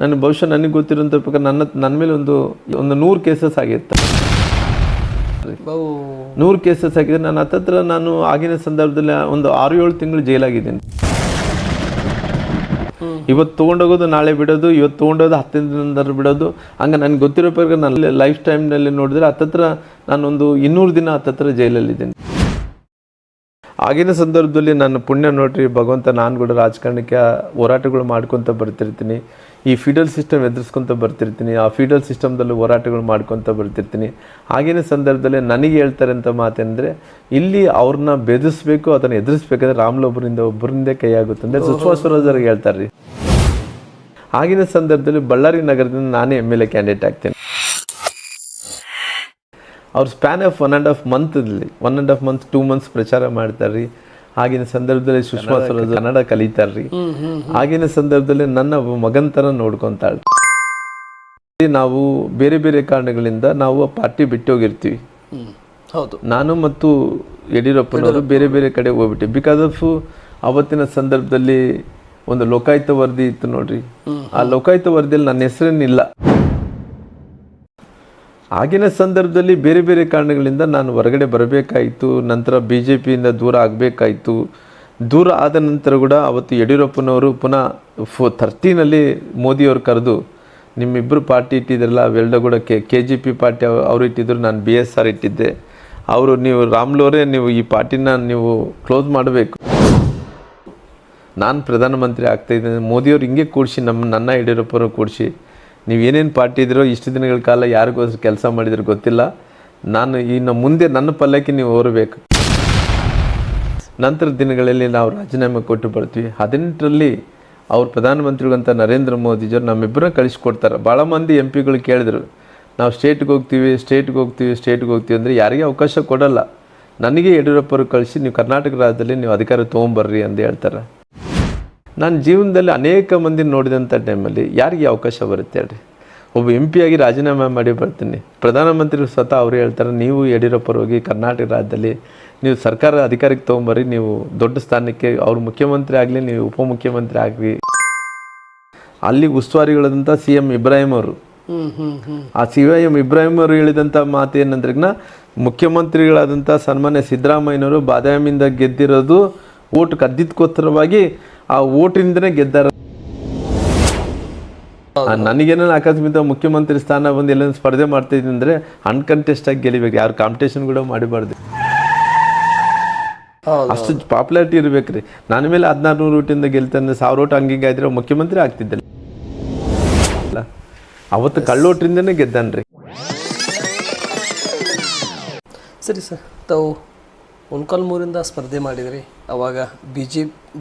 ನನಗೆ ಬಹುಶಃ ನನಗೆ ಗೊತ್ತಿರೋಂಥ ಪ್ರಕಾರ ನನ್ನ ಮೇಲೆ ಒಂದು 100 ಕೇಸಸ್ ಆಗಿತ್ತು. 100 ಕೇಸಸ್ ಆಗಿದೆ. ನಾನು ಹತ್ತತ್ರ ನಾನು ಆಗಿನ ಸಂದರ್ಭದಲ್ಲಿ ಒಂದು 6-7 ತಿಂಗಳು ಜೈಲಾಗಿದ್ದೀನಿ. ಇವತ್ತು ತೊಗೊಂಡೋಗೋದು ನಾಳೆ ಬಿಡೋದು, ಇವತ್ತು ತೊಗೊಂಡೋದು 10 ದಿನದ ಬಿಡೋದು. ಹಂಗೆ ನನಗೆ ಗೊತ್ತಿರೋ ಪ್ರಕಾರ ನನ್ನ ಲೈಫ್ ಟೈಮ್ನಲ್ಲಿ ನೋಡಿದ್ರೆ ಹತ್ತತ್ರ ನಾನೊಂದು 200 ದಿನ ಹತ್ತತ್ರ ಜೈಲಲ್ಲಿದ್ದೀನಿ. ಆಗಿನ ಸಂದರ್ಭದಲ್ಲಿ ನನ್ನ ಪುಣ್ಯ ನೋಡ್ರಿ ಭಗವಂತ, ನಾನು ಕೂಡ ರಾಜಕಾರಣಕ್ಕೆ ಹೋರಾಟಗಳು ಮಾಡ್ಕೊತ ಬರ್ತಿರ್ತೀನಿ. ಈ ಫೀಡಲ್ ಸಿಸ್ಟಮ್ ಎದುರಿಸ್ಕೊತ ಬರ್ತಿರ್ತೀನಿ. ಆ ಫೀಡಲ್ ಸಿಸ್ಟಮ್ದಲ್ಲೂ ಹೋರಾಟಗಳು ಮಾಡ್ಕೊತ ಬರ್ತಿರ್ತೀನಿ. ಆಗಿನ ಸಂದರ್ಭದಲ್ಲಿ ನನಗೆ ಹೇಳ್ತಾರೆ ಅಂತ ಮಾತೆಂದರೆ, ಇಲ್ಲಿ ಅವ್ರನ್ನ ಬೆದರಿಸ್ಬೇಕು, ಅದನ್ನು ಎದುರಿಸ್ಬೇಕಾದ್ರೆ ರಾಮ್ಲು ಒಬ್ಬರಿಂದ ಕೈ ಆಗುತ್ತೆ ಅಂದರೆ ಸುಷ್ಮಾ ಸ್ವರಾಜ್ ಅವ್ರಿಗೆ ಹೇಳ್ತಾರೆ ರೀ. ಆಗಿನ ಸಂದರ್ಭದಲ್ಲಿ ಬಳ್ಳಾರಿ ನಗರದಿಂದ ನಾನೇ MLA ಕ್ಯಾಂಡಿಡೇಟ್ ಆಗ್ತೇನೆ. ಅವ್ರು ಸ್ಪ್ಯಾನ್ ಆಫ್ 1.5 ಮಂತಲ್ಲಿ 1.5 ಮಂತ್ 2 ಮಂತ್ಸ್ ಪ್ರಚಾರ ಮಾಡ್ತಾರೆ ರೀ. ಆಗಿನ ಸಂದರ್ಭದಲ್ಲಿ ಸುಷ್ಮಾ ಸ್ವರಾಜ್ ಕನ್ನಡ ಕಲಿತಾರ್ರಿ. ಆಗಿನ ಸಂದರ್ಭದಲ್ಲಿ ನನ್ನ ಮಗನ ಥರ ನೋಡ್ಕೊತಾಳೆ. ನಾವು ಬೇರೆ ಬೇರೆ ಕಾರಣಗಳಿಂದ ನಾವು ಪಾರ್ಟಿ ಬಿಟ್ಟು ಹೋಗಿರ್ತೀವಿ. ಹೌದು, ನಾನು ಮತ್ತು ಯಡಿಯೂರಪ್ಪನವರು ಬೇರೆ ಬೇರೆ ಕಡೆ ಹೋಗ್ಬಿಟ್ಟು ಬಿಕಾಸ್ ಆಫ್ ಅವತ್ತಿನ ಸಂದರ್ಭದಲ್ಲಿ ಒಂದು ಲೋಕಾಯುಕ್ತ ವರದಿ ಇತ್ತು ನೋಡ್ರಿ. ಆ ಲೋಕಾಯುಕ್ತ ವರದಿಯಲ್ಲಿ ನನ್ನ ಹೆಸರೇನಿಲ್ಲ. ಆಗಿನ ಸಂದರ್ಭದಲ್ಲಿ ಬೇರೆ ಬೇರೆ ಕಾರಣಗಳಿಂದ ನಾನು ಹೊರಗಡೆ ಬರಬೇಕಾಯಿತು. ನಂತರ BJPಯಿಂದ ದೂರ ಆಗಬೇಕಾಯಿತು. ದೂರ ಆದ ನಂತರ ಕೂಡ ಅವತ್ತು ಯಡಿಯೂರಪ್ಪನವರು ಪುನಃ 13ನಲ್ಲಿ ಮೋದಿಯವ್ರು ಕರೆದು, ನಿಮ್ಮಿಬ್ಬರು ಪಾರ್ಟಿ ಇಟ್ಟಿದ್ರಲ್ಲ ಅವೆರಡ ಕೂಡ KGP ಪಾರ್ಟಿ ಅವರು ಇಟ್ಟಿದ್ರು, ನಾನು BSR ಇಟ್ಟಿದ್ದೆ. ಅವರು ನೀವು ರಾಮ್ಲವರೇ ನೀವು ಈ ಪಾರ್ಟಿನ ನೀವು ಕ್ಲೋಸ್ ಮಾಡಬೇಕು, ನಾನು ಪ್ರಧಾನಮಂತ್ರಿ ಆಗ್ತಾಯಿದ್ದೇನೆ. ಮೋದಿಯವ್ರು ಹಿಂಗೆ ಕೂಡಿಸಿ ನನ್ನ ಯಡಿಯೂರಪ್ಪನವ್ರು ಕೂಡಿಸಿ, ನೀವು ಏನೇನು ಪಾರ್ಟಿ ಇದ್ದೀರೋ ಇಷ್ಟು ದಿನಗಳ ಕಾಲ ಯಾರಿಗೋಸ್ಕರ ಕೆಲಸ ಮಾಡಿದ್ರು ಗೊತ್ತಿಲ್ಲ, ನಾನು ಇನ್ನು ಮುಂದೆ ನನ್ನ ಪಲ್ಲಕ್ಕೆ ನೀವು ಹೊರಬೇಕು. ನಂತರ ದಿನಗಳಲ್ಲಿ ನಾವು ರಾಜೀನಾಮೆ ಕೊಟ್ಟು ಬರ್ತೀವಿ. 18ರಲ್ಲಿ ಅವ್ರು ಪ್ರಧಾನಮಂತ್ರಿಗಳಂತ ನರೇಂದ್ರ ಮೋದಿಜಿಯವ್ರು ನಮ್ಮಿಬ್ಬರನ್ನ ಕಳಿಸ್ಕೊಡ್ತಾರೆ. ಭಾಳ ಮಂದಿ MP ಗಳು ಕೇಳಿದ್ರು, ನಾವು ಸ್ಟೇಟ್ಗೆ ಹೋಗ್ತೀವಿ ಅಂದರೆ ಯಾರಿಗೆ ಅವಕಾಶ ಕೊಡೋಲ್ಲ. ನನಗೆ ಯಡಿಯೂರಪ್ಪರು ಕಳಿಸಿ ನೀವು ಕರ್ನಾಟಕ ರಾಜ್ಯದಲ್ಲಿ ನೀವು ಅಧಿಕಾರ ತೊಗೊಂಬರ್ರಿ ಅಂತ ಹೇಳ್ತಾರೆ. ನಾನು ಜೀವನದಲ್ಲಿ ಅನೇಕ ಮಂದಿ ನೋಡಿದಂಥ ಟೈಮಲ್ಲಿ ಯಾರಿಗೆ ಅವಕಾಶ ಬರುತ್ತೆ ಹೇಳ್ರಿ. ಒಬ್ಬ MP ಆಗಿ ರಾಜೀನಾಮೆ ಮಾಡಿ ಬರ್ತೀನಿ. ಪ್ರಧಾನಮಂತ್ರಿ ಸ್ವತಃ ಅವರು ಹೇಳ್ತಾರೆ, ನೀವು ಯಡಿಯೂರಪ್ಪರು ಹೋಗಿ ಕರ್ನಾಟಕ ರಾಜ್ಯದಲ್ಲಿ ನೀವು ಸರ್ಕಾರ ಅಧಿಕಾರಕ್ಕೆ ತೊಗೊಂಬರ್ರಿ, ನೀವು ದೊಡ್ಡ ಸ್ಥಾನಕ್ಕೆ, ಅವ್ರು ಮುಖ್ಯಮಂತ್ರಿ ಆಗಲಿ ನೀವು ಉಪಮುಖ್ಯಮಂತ್ರಿ ಆಗಲಿ. ಅಲ್ಲಿ ಉಸ್ತುವಾರಿಗಳಾದಂಥ CM ಇಬ್ರಾಹಿಂ ಅವರು, ಆ CM ಇಬ್ರಾಹಿಂ ಅವರು ಹೇಳಿದಂಥ ಮಾತು ಏನಂದ್ರೆ, ಮುಖ್ಯಮಂತ್ರಿಗಳಾದಂಥ ಸನ್ಮಾನ್ಯ ಸಿದ್ದರಾಮಯ್ಯನವರು ಬಾದಾಮಿಯಿಂದ ಗೆದ್ದಿರೋದು ಓಟ್ ಕದ್ದಿದ್ದಕ್ಕೋಸ್ಕರವಾಗಿ ಆ ಓಟಿಂದನೇ ಗೆದ್ದಾರ. ನನಗೇನೋ ಅಕಸ್ಮಾತ್ ಮುಖ್ಯಮಂತ್ರಿ ಸ್ಥಾನ ಬಂದು ಎಲ್ಲ ಸ್ಪರ್ಧೆ ಮಾಡ್ತಿದ್ದೀನಿ ಅಂದರೆ ಅನ್ಕಂಟೆಸ್ಟ್ ಆಗಿ ಗೆಲ್ಲಿಬೇಕು, ಯಾರು ಕಾಂಪಿಟೇಷನ್ ಕೂಡ ಮಾಡಬಾರ್ದು. ಅಷ್ಟು ಪಾಪ್ಯುಲಾರಿಟಿ ಇರ್ಬೇಕ್ರಿ. ನನ್ನ ಮೇಲೆ 1600 ಓಟಿಂದ ಗೆಲ್ತಾನೆ, 1000 ಓಟ್ ಹಂಗಿಂಗೆ ಆದ್ರೆ ಮುಖ್ಯಮಂತ್ರಿ ಆಗ್ತಿದ್ದಿಲ್ಲ. ಅವತ್ತು ಕಳ್ಳೋಟ್ರಿಂದನೇ ಗೆದ್ದಾನ್ರಿ. ಸರಿ ಸರ್, ತಾವು ಮೊಳಕಾಲ್ಮೂರಿಂದ ಸ್ಪರ್ಧೆ ಮಾಡಿದ್ರಿ. ಅವಾಗ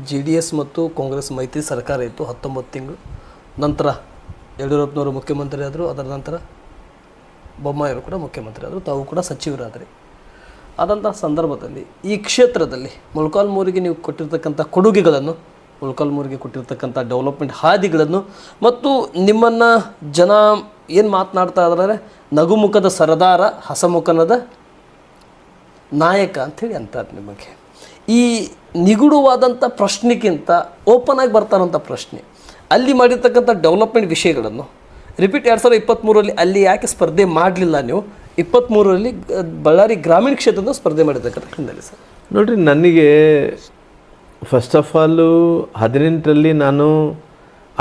JDS ಮತ್ತು ಕಾಂಗ್ರೆಸ್ ಮೈತ್ರಿ ಸರ್ಕಾರ ಇತ್ತು 19 ತಿಂಗಳು. ನಂತರ ಯಡಿಯೂರಪ್ಪನವರು ಮುಖ್ಯಮಂತ್ರಿ ಆದರು. ಅದರ ನಂತರ ಬೊಮ್ಮಾಯಿಯವರು ಕೂಡ ಮುಖ್ಯಮಂತ್ರಿ ಆದರು. ತಾವು ಕೂಡ ಸಚಿವರಾದ್ರಿ. ಆದಂಥ ಸಂದರ್ಭದಲ್ಲಿ ಈ ಕ್ಷೇತ್ರದಲ್ಲಿ ಮೊಳಕಾಲ್ಮೂರಿಗೆ ನೀವು ಕೊಟ್ಟಿರ್ತಕ್ಕಂಥ ಕೊಡುಗೆಗಳನ್ನು, ಮೊಳಕಾಲ್ಮೂರಿಗೆ ಕೊಟ್ಟಿರ್ತಕ್ಕಂಥ ಡೆವಲಪ್ಮೆಂಟ್ ಹಾದಿಗಳನ್ನು ಮತ್ತು ನಿಮ್ಮನ್ನು ಜನ ಏನು ಮಾತನಾಡ್ತಾ ಇದ್ದಾರೆ, ನಗುಮುಖದ ಸರದಾರ, ಹಸಮುಖನದ ನಾಯಕ ಅಂಥೇಳಿ ಅಂತಾರೆ ನಿಮಗೆ. ಈ ನಿಗೂಢವಾದಂಥ ಪ್ರಶ್ನೆಗಿಂತ ಓಪನ್ ಆಗಿ ಬರ್ತಾರಂಥ ಪ್ರಶ್ನೆ, ಅಲ್ಲಿ ಮಾಡಿರ್ತಕ್ಕಂಥ ಡೆವಲಪ್ಮೆಂಟ್ ವಿಷಯಗಳನ್ನು ರಿಪೀಟ್ 2023ರಲ್ಲಿ ಅಲ್ಲಿ ಯಾಕೆ ಸ್ಪರ್ಧೆ ಮಾಡಲಿಲ್ಲ ನೀವು? 23ರಲ್ಲಿ ಬಳ್ಳಾರಿ ಗ್ರಾಮೀಣ ಕ್ಷೇತ್ರದ ಸ್ಪರ್ಧೆ ಮಾಡಿರ್ತಕ್ಕಂಥ ಹಿನ್ನೆಲೆ ಸರ್. ನೋಡಿರಿ, ನನಗೆ ಫಸ್ಟ್ ಆಫ್ ಆಲು 18ರಲ್ಲಿ ನಾನು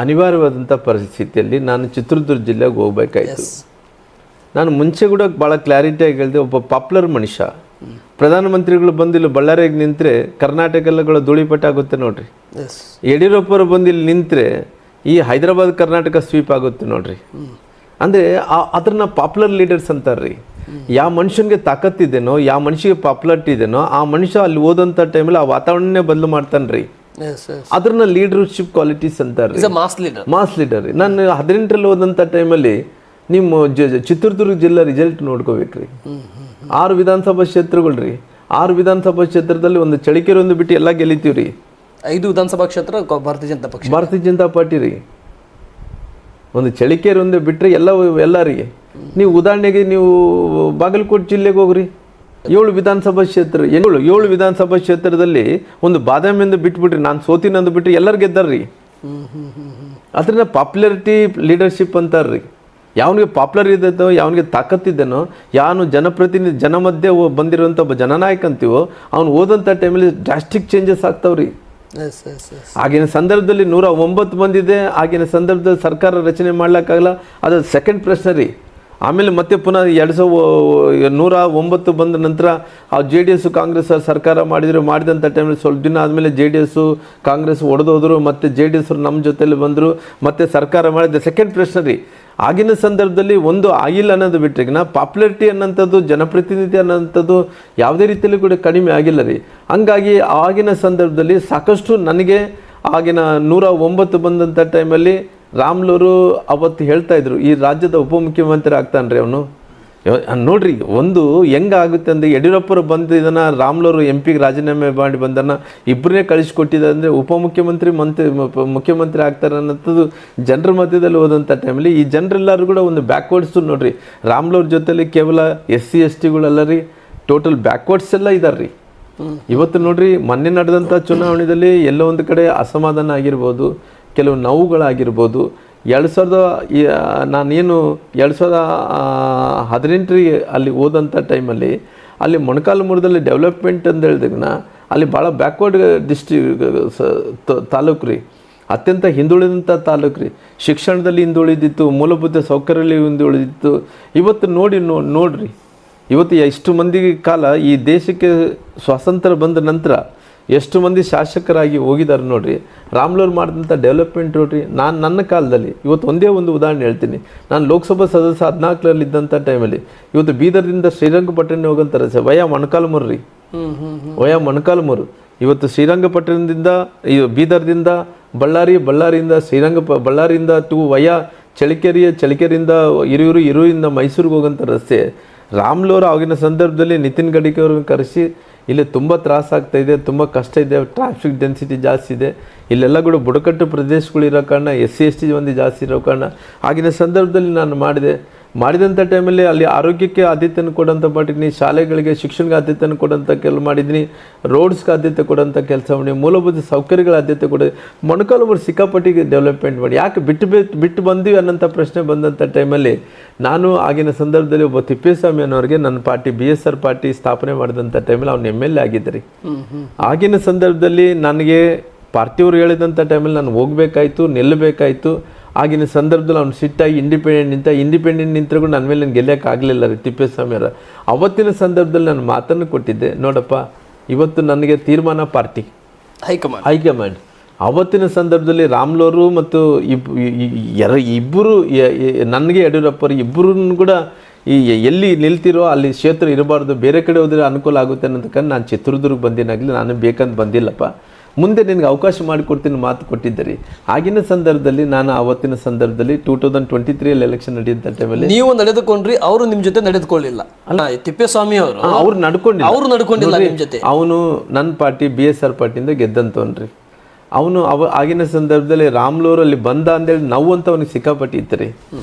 ಅನಿವಾರ್ಯವಾದಂಥ ಪರಿಸ್ಥಿತಿಯಲ್ಲಿ ನಾನು ಚಿತ್ರದುರ್ಗ ಜಿಲ್ಲೆಗೆ ಹೋಗ್ಬೇಕಾಯ್ತು. ನಾನು ಮುಂಚೆ ಕೂಡ ಭಾಳ ಕ್ಲಾರಿಟಿಯಾಗಿ ಹೇಳಿದೆ, ಒಬ್ಬ ಪಾಪ್ಯುಲರ್ ಮನುಷ್ಯ ಪ್ರಧಾನಮಂತ್ರಿಗಳು ಬಂದಿಲ್ಲ ಬಳ್ಳಾರಿಯಾಗಿ ನಿಂತರೆ ಕರ್ನಾಟಕಗಳ ಧೂಳಿಪಟ ಆಗುತ್ತೆ ನೋಡ್ರಿ. ಯಡಿಯೂರಪ್ಪರು ಬಂದಿಲ್ಲಿ ನಿಂತರೆ ಈ ಹೈದರಾಬಾದ್ ಕರ್ನಾಟಕ ಸ್ವೀಪ್ ಆಗುತ್ತೆ ನೋಡ್ರಿ. ಅಂದರೆ ಅದನ್ನ ಪಾಪ್ಯುಲರ್ ಲೀಡರ್ಸ್ ಅಂತಾರ್ರಿ. ಯಾವ ಮನುಷ್ಯನಿಗೆ ತಾಕತ್ತಿದೆನೋ, ಯಾವ ಮನುಷ್ಯಗೆ ಪಾಪ್ಯುಲಾರಿಟಿ ಇದೆನೋ ಆ ಮನುಷ್ಯ ಅಲ್ಲಿ ಹೋದಂಥ ಟೈಮಲ್ಲಿ ಆ ವಾತಾವರಣನೇ ಬದಲು ಮಾಡ್ತಾನ್ರಿ. ಅದ್ರನ್ನ ಲೀಡರ್ಶಿಪ್ ಕ್ವಾಲಿಟೀಸ್ ಅಂತಾರೆ, ಮಾಸ್ ಲೀಡರ್. ನಾನು 18ರಲ್ಲಿ ಹೋದಂಥ ಟೈಮಲ್ಲಿ ನಿಮ್ಮ ಚಿತ್ರದುರ್ಗ ಜಿಲ್ಲಾ ರಿಸಲ್ಟ್ ನೋಡ್ಕೋಬೇಕ್ರಿ. 6 ವಿಧಾನಸಭಾ ಕ್ಷೇತ್ರಗಳು ರೀ. 6 ವಿಧಾನಸಭಾ ಕ್ಷೇತ್ರದಲ್ಲಿ ಒಂದು ಚಳಿಕೆರೆ ಒಂದು ಬಿಟ್ಟು ಎಲ್ಲ ಗೆಲ್ಲಿತೀವಿ ರೀ. 5 ವಿಧಾನಸಭಾ ಕ್ಷೇತ್ರ ಭಾರತೀಯ ಜನತಾ ಪಾರ್ಟಿ ರೀ. ಒಂದು ಚಳಿಕೆರೆ ಒಂದೇ ಬಿಟ್ಟರೆ ಎಲ್ಲ ರೀ. ನೀವು ಉದಾಹರಣೆಗೆ ನೀವು ಬಾಗಲಕೋಟೆ ಜಿಲ್ಲೆಗೆ ಹೋಗ್ರಿ, 7 ವಿಧಾನಸಭಾ ಕ್ಷೇತ್ರ, 7 ವಿಧಾನಸಭಾ ಕ್ಷೇತ್ರದಲ್ಲಿ ಒಂದು ಬಾದಾಮಿಯಿಂದ ಬಿಟ್ಬಿಟ್ರಿ, ನಾನು ಸೋತಿನಂದು ಬಿಟ್ಟರೆ ಎಲ್ಲರೂ ಗೆದ್ದಾರ್ರಿ. ಅದನ್ನ ಪಾಪ್ಯುಲಾರಿಟಿ ಲೀಡರ್ಶಿಪ್ ಅಂತಾರ್ರಿ. ಯಾವನಿಗೆ ಪಾಪ್ಯುಲರ್ ಇದ್ದೋ, ಯಾವನಿಗೆ ತಾಕತ್ತಿದ್ದೇನೋ, ಯಾವನು ಜನಪ್ರತಿನಿಧಿ ಜನ ಮಧ್ಯೆ ಬಂದಿರುವಂಥ ಒಬ್ಬ ಜನನಾಯಕ ಅಂತೀವೋ ಅವ್ನು ಓದಂಥ ಟೈಮಲ್ಲಿ ಡ್ರಾಸ್ಟಿಕ್ ಚೇಂಜಸ್ ಆಗ್ತಾವ್ರಿ. ಆಗಿನ ಸಂದರ್ಭದಲ್ಲಿ 109 ಬಂದಿದೆ. ಆಗಿನ ಸಂದರ್ಭದಲ್ಲಿ ಸರ್ಕಾರ ರಚನೆ ಮಾಡ್ಲಿಕ್ಕಾಗಲ್ಲ, ಅದು ಸೆಕೆಂಡ್ ಪ್ರಶ್ನೆ ರೀ. ಆಮೇಲೆ ಮತ್ತೆ ಪುನಃ 109 ಬಂದ ನಂತರ ಆ JDS ಕಾಂಗ್ರೆಸ್ ಸರ್ಕಾರ ಮಾಡಿದಂಥ ಟೈಮಲ್ಲಿ ಸ್ವಲ್ಪ ದಿನ ಆದಮೇಲೆ JDS ಕಾಂಗ್ರೆಸ್ ಒಡೆದೋದ್ರು, ಮತ್ತು JDS ನಮ್ಮ ಜೊತೆಲಿ ಬಂದರು, ಮತ್ತೆ ಸರ್ಕಾರ ಮಾಡಿದ ಸೆಕೆಂಡ್ ಪ್ರಶ್ನೆ ರೀ. ಆಗಿನ ಸಂದರ್ಭದಲ್ಲಿ ಒಂದು ಆಯಿಲ್ ಅನ್ನೋದು ಬಿಟ್ಟರೆ ಪಾಪ್ಯುಲಾರಿಟಿ ಅನ್ನೋಂಥದ್ದು, ಜನಪ್ರತಿನಿಧಿ ಅನ್ನೋಂಥದ್ದು ಯಾವುದೇ ರೀತಿಯಲ್ಲಿ ಕೂಡ ಕಡಿಮೆ ಆಗಿಲ್ಲ ರೀ. ಹಂಗಾಗಿ ಆಗಿನ ಸಂದರ್ಭದಲ್ಲಿ ಸಾಕಷ್ಟು ನನಗೆ ಆಗಿನ 109 ಬಂದಂಥ ಟೈಮಲ್ಲಿ ರಾಮ್ಲೂರು ಅವತ್ತು ಹೇಳ್ತಾ ಇದ್ರು, ಈ ರಾಜ್ಯದ ಉಪಮುಖ್ಯಮಂತ್ರಿ ಆಗ್ತಾನ್ರಿ ಅವನು. ನೋಡ್ರಿ, ಒಂದು ಹೆಂಗಾಗುತ್ತೆ ಅಂದರೆ ಯಡಿಯೂರಪ್ಪರು ಬಂದು ಇದನ್ನು ರಾಮ್ಲೂರು MP ರಾಜೀನಾಮೆ ಮಾಡಿ ಬಂದನ್ನು ಇಬ್ಬರನ್ನೇ ಕಳಿಸ್ಕೊಟ್ಟಿದ್ದಾರೆ ಅಂದರೆ ಮುಖ್ಯಮಂತ್ರಿ ಆಗ್ತಾರೆ ಅನ್ನೋಂಥದ್ದು ಜನರ ಮಧ್ಯದಲ್ಲಿ ಹೋದಂಥ ಟೈಮಲ್ಲಿ ಈ ಜನರೆಲ್ಲರೂ ಕೂಡ ಒಂದು ಬ್ಯಾಕ್ವರ್ಡ್ಸು. ನೋಡ್ರಿ, ರಾಮ್ಲೂರ್ ಜೊತೆಲಿ ಕೇವಲ SC STಗಳೆಲ್ಲ ರೀ, ಟೋಟಲ್ ಬ್ಯಾಕ್ವರ್ಡ್ಸ್ ಎಲ್ಲ ಇದ್ದಾರೆ ರೀ. ಇವತ್ತು ನೋಡ್ರಿ, ಮೊನ್ನೆ ನಡೆದಂಥ ಚುನಾವಣೆಯಲ್ಲಿ ಎಲ್ಲೋ ಒಂದು ಕಡೆ ಅಸಮಾಧಾನ ಆಗಿರ್ಬೋದು, ಕೆಲವು ನೋವುಗಳಾಗಿರ್ಬೋದು. 2018 ಅಲ್ಲಿ ಹೋದಂಥ ಟೈಮಲ್ಲಿ ಅಲ್ಲಿ ಮೊಣಕಾಲ್ಮೂರದಲ್ಲಿ ಡೆವಲಪ್ಮೆಂಟ್ ಅಂತ ಹೇಳಿದಾಗ ಅಲ್ಲಿ ಭಾಳ ಬ್ಯಾಕ್ವರ್ಡ್ ತಾಲೂಕು ರೀ, ಅತ್ಯಂತ ಹಿಂದುಳಿದಂಥ ತಾಲೂಕು ರೀ. ಶಿಕ್ಷಣದಲ್ಲಿ ಹಿಂದುಳಿದಿತ್ತು, ಮೂಲಭೂತ ಸೌಕರ್ಯದಲ್ಲಿ ಹಿಂದುಳಿದಿತ್ತು. ಇವತ್ತು ನೋಡ್ರಿ, ಇವತ್ತು ಎಷ್ಟು ಮಂದಿ ಕಾಲ ಈ ದೇಶಕ್ಕೆ ಸ್ವಾತಂತ್ರ್ಯ ಬಂದ ನಂತರ ಎಷ್ಟು ಮಂದಿ ಶಾಸಕರಾಗಿ ಹೋಗಿದ್ದಾರೆ ನೋಡ್ರಿ. ರಾಮ್ಲೂರು ಮಾಡಿದಂಥ ಡೆವಲಪ್ಮೆಂಟ್ ನೋಡ್ರಿ. ನನ್ನ ಕಾಲದಲ್ಲಿ ಇವತ್ತು ಒಂದೇ ಒಂದು ಉದಾಹರಣೆ ಹೇಳ್ತೀನಿ. ನಾನು ಲೋಕಸಭಾ ಸದಸ್ಯ 14ರಲ್ಲಿ ಇದ್ದಂಥ ಟೈಮಲ್ಲಿ ಇವತ್ತು ಬೀದರ್ದಿಂದ ಶ್ರೀರಂಗಪಟ್ಟಣ ಹೋಗಂತಾರೆ ವಯಾ ಮೊಣಕಾಲ್ಮೂರು ರೀ, ವಯಾ ಮೊಣಕಾಲ್ಮೂರು. ಇವತ್ತು ಶ್ರೀರಂಗಪಟ್ಟಣದಿಂದ ಬೀದರ್ದಿಂದ ಬಳ್ಳಾರಿಯಿಂದ ಬಳ್ಳಾರಿಯಿಂದ ಟು ವಯಾ ಚಳಿಕೆರೆಯಿಂದ ಹಿರಿಯೂರಿಂದ ಮೈಸೂರಿಗೆ ಹೋಗೋಂಥ ರಸ್ತೆ ರಾಮ್ಲೂರು ಆಗಿನ ಸಂದರ್ಭದಲ್ಲಿ ನಿತಿನ್ ಗಡ್ಕರಿ ಅವ್ರನ್ನ ಕರೆಸಿ ಇಲ್ಲಿ ತುಂಬ ತ್ರಾಸಾಗ್ತಾಯಿದೆ, ತುಂಬ ಕಷ್ಟ ಇದೆ, ಟ್ರಾಫಿಕ್ ಡೆನ್ಸಿಟಿ ಜಾಸ್ತಿ ಇದೆ, ಇಲ್ಲೆಲ್ಲ ಕೂಡ ಬುಡಕಟ್ಟು ಪ್ರದೇಶಗಳು ಇರೋ ಕಾರಣ SC ST ಮಂದಿ ಜಾಸ್ತಿ ಇರೋ ಕಾರಣ ಆಗಿನ ಸಂದರ್ಭದಲ್ಲಿ ನಾನು ಮಾಡಿದಂಥ ಟೈಮಲ್ಲಿ ಅಲ್ಲಿ ಆರೋಗ್ಯಕ್ಕೆ ಆದ್ಯತೆಯನ್ನು ಕೊಡೋಂಥ ಮಟ್ಟಿಗೆ, ಶಾಲೆಗಳಿಗೆ ಶಿಕ್ಷಣಕ್ಕೆ ಆದ್ಯತೆಯನ್ನು ಕೊಡೋಂಥ ಕೆಲಸ ಮಾಡಿದ್ದೀನಿ, ರೋಡ್ಸ್ಗೆ ಆದ್ಯತೆ ಕೊಡೋಂಥ ಕೆಲಸ ಮಾಡಿ, ಮೂಲಭೂತ ಸೌಕರ್ಯಗಳ ಆದ್ಯತೆ ಕೊಡೋದು. ಮೊಣಕಾಲ್ಮೂರು ಸಿಕ್ಕಾಪಟ್ಟಿಗೆ ಡೆವಲಪ್ಮೆಂಟ್ ಮಾಡಿ ಯಾಕೆ ಬಿಟ್ಟು ಬಂದ್ವಿ ಅನ್ನೋಂಥ ಪ್ರಶ್ನೆ ಬಂದಂಥ ಟೈಮಲ್ಲಿ ನಾನು ಆಗಿನ ಸಂದರ್ಭದಲ್ಲಿ ಒಬ್ಬ ತಿಪ್ಪೇಸ್ವಾಮಿ ಅನ್ನೋರಿಗೆ ನನ್ನ ಪಾರ್ಟಿ BSR ಪಾರ್ಟಿ ಸ್ಥಾಪನೆ ಮಾಡಿದಂಥ ಟೈಮಲ್ಲಿ ಅವ್ನು MLA ಆಗಿದ್ದೆ ರೀ. ಆಗಿನ ಸಂದರ್ಭದಲ್ಲಿ ನನಗೆ ಪಾರ್ಟಿಯವರು ಹೇಳಿದಂಥ ಟೈಮಲ್ಲಿ ನಾನು ಹೋಗ್ಬೇಕಾಯ್ತು, ನಿಲ್ಲಬೇಕಾಯ್ತು. ಆಗಿನ ಸಂದರ್ಭದಲ್ಲಿ ಅವ್ನು ಸಿಟ್ಟಾಗಿ ಇಂಡಿಪೆಂಡೆಂಟ್ ನಿಂತರೂ ನನ್ನ ಮೇಲೆ ನಾನು ಗೆಲ್ಲಕ್ಕಾಗಲಿಲ್ಲ ರೀ ತಿಪ್ಪೇಸ್ವಾಮಿ ಅವರ. ಅವತ್ತಿನ ಸಂದರ್ಭದಲ್ಲಿ ನಾನು ಮಾತನ್ನು ಕೊಟ್ಟಿದ್ದೆ, ನೋಡಪ್ಪ ಇವತ್ತು ನನಗೆ ತೀರ್ಮಾನ ಪಾರ್ಟಿ ಹೈಕಮಾಂಡ್. ಅವತ್ತಿನ ಸಂದರ್ಭದಲ್ಲಿ ರಾಮ್ಲೂರು ಮತ್ತು ಇಬ್ಬರು ನನಗೆ ಯಡಿಯೂರಪ್ಪರು ಇಬ್ಬರನ್ನು ಕೂಡ ಎಲ್ಲಿ ನಿಲ್ತಿರೋ ಅಲ್ಲಿ ಕ್ಷೇತ್ರ ಇರಬಾರ್ದು, ಬೇರೆ ಕಡೆ ಹೋದರೆ ಅನುಕೂಲ ಆಗುತ್ತೆ ಅನ್ನೋದಕ್ಕೆ ನಾನು ಚಿತ್ರದುರ್ಗ ಬಂದಿನಾಗಲಿ ನಾನು ಬೇಕಂತ ಬಂದಿಲ್ಲಪ್ಪ, ಮುಂದೆ ನಿನಗೆ ಅವಕಾಶ ಮಾಡಿಕೊಡ್ತೀನಿ ಮಾತು ಕೊಟ್ಟಿದ್ದೆ. ಆಗಿನ ಸಂದರ್ಭದಲ್ಲಿ ನಾನು ಅವತ್ತಿನ ಸಂದರ್ಭದಲ್ಲಿ 2023 ಎಲೆಕ್ಷನ್ ನಡೆಯುವಂಥ ಟೈಮಲ್ಲಿ ನೀವು ನಡೆದುಕೊಂಡ್ರಿ, ಅವರು ನಿಮ್ಮ ಜೊತೆ ನಡೆದುಕೊಳ್ಳಿಲ್ಲ. ಅಲ್ಲ, ತಿಪ್ಪೇಸ್ವಾಮಿ ಅವ್ರು ನಡ್ಕೊಂಡಿಲ್ಲ ನಿಮ್ಮ ಜೊತೆ. ಅವನು ನನ್ನ ಪಾರ್ಟಿ BSR ಪಾರ್ಟಿಯಿಂದ ಗೆದ್ದಂತವನ್ರಿ. ಅವನು ಆಗಿನ ಸಂದರ್ಭದಲ್ಲಿ ರಾಮ್ಲೂರಲ್ಲಿ ಬಂದ ಅಂತೇಳಿ ನಾವು ಅಂತ ಅವನಿಗೆ ಸಿಕ್ಕಾಪಟ್ಟಿ ಇತ್ತು ರೀ.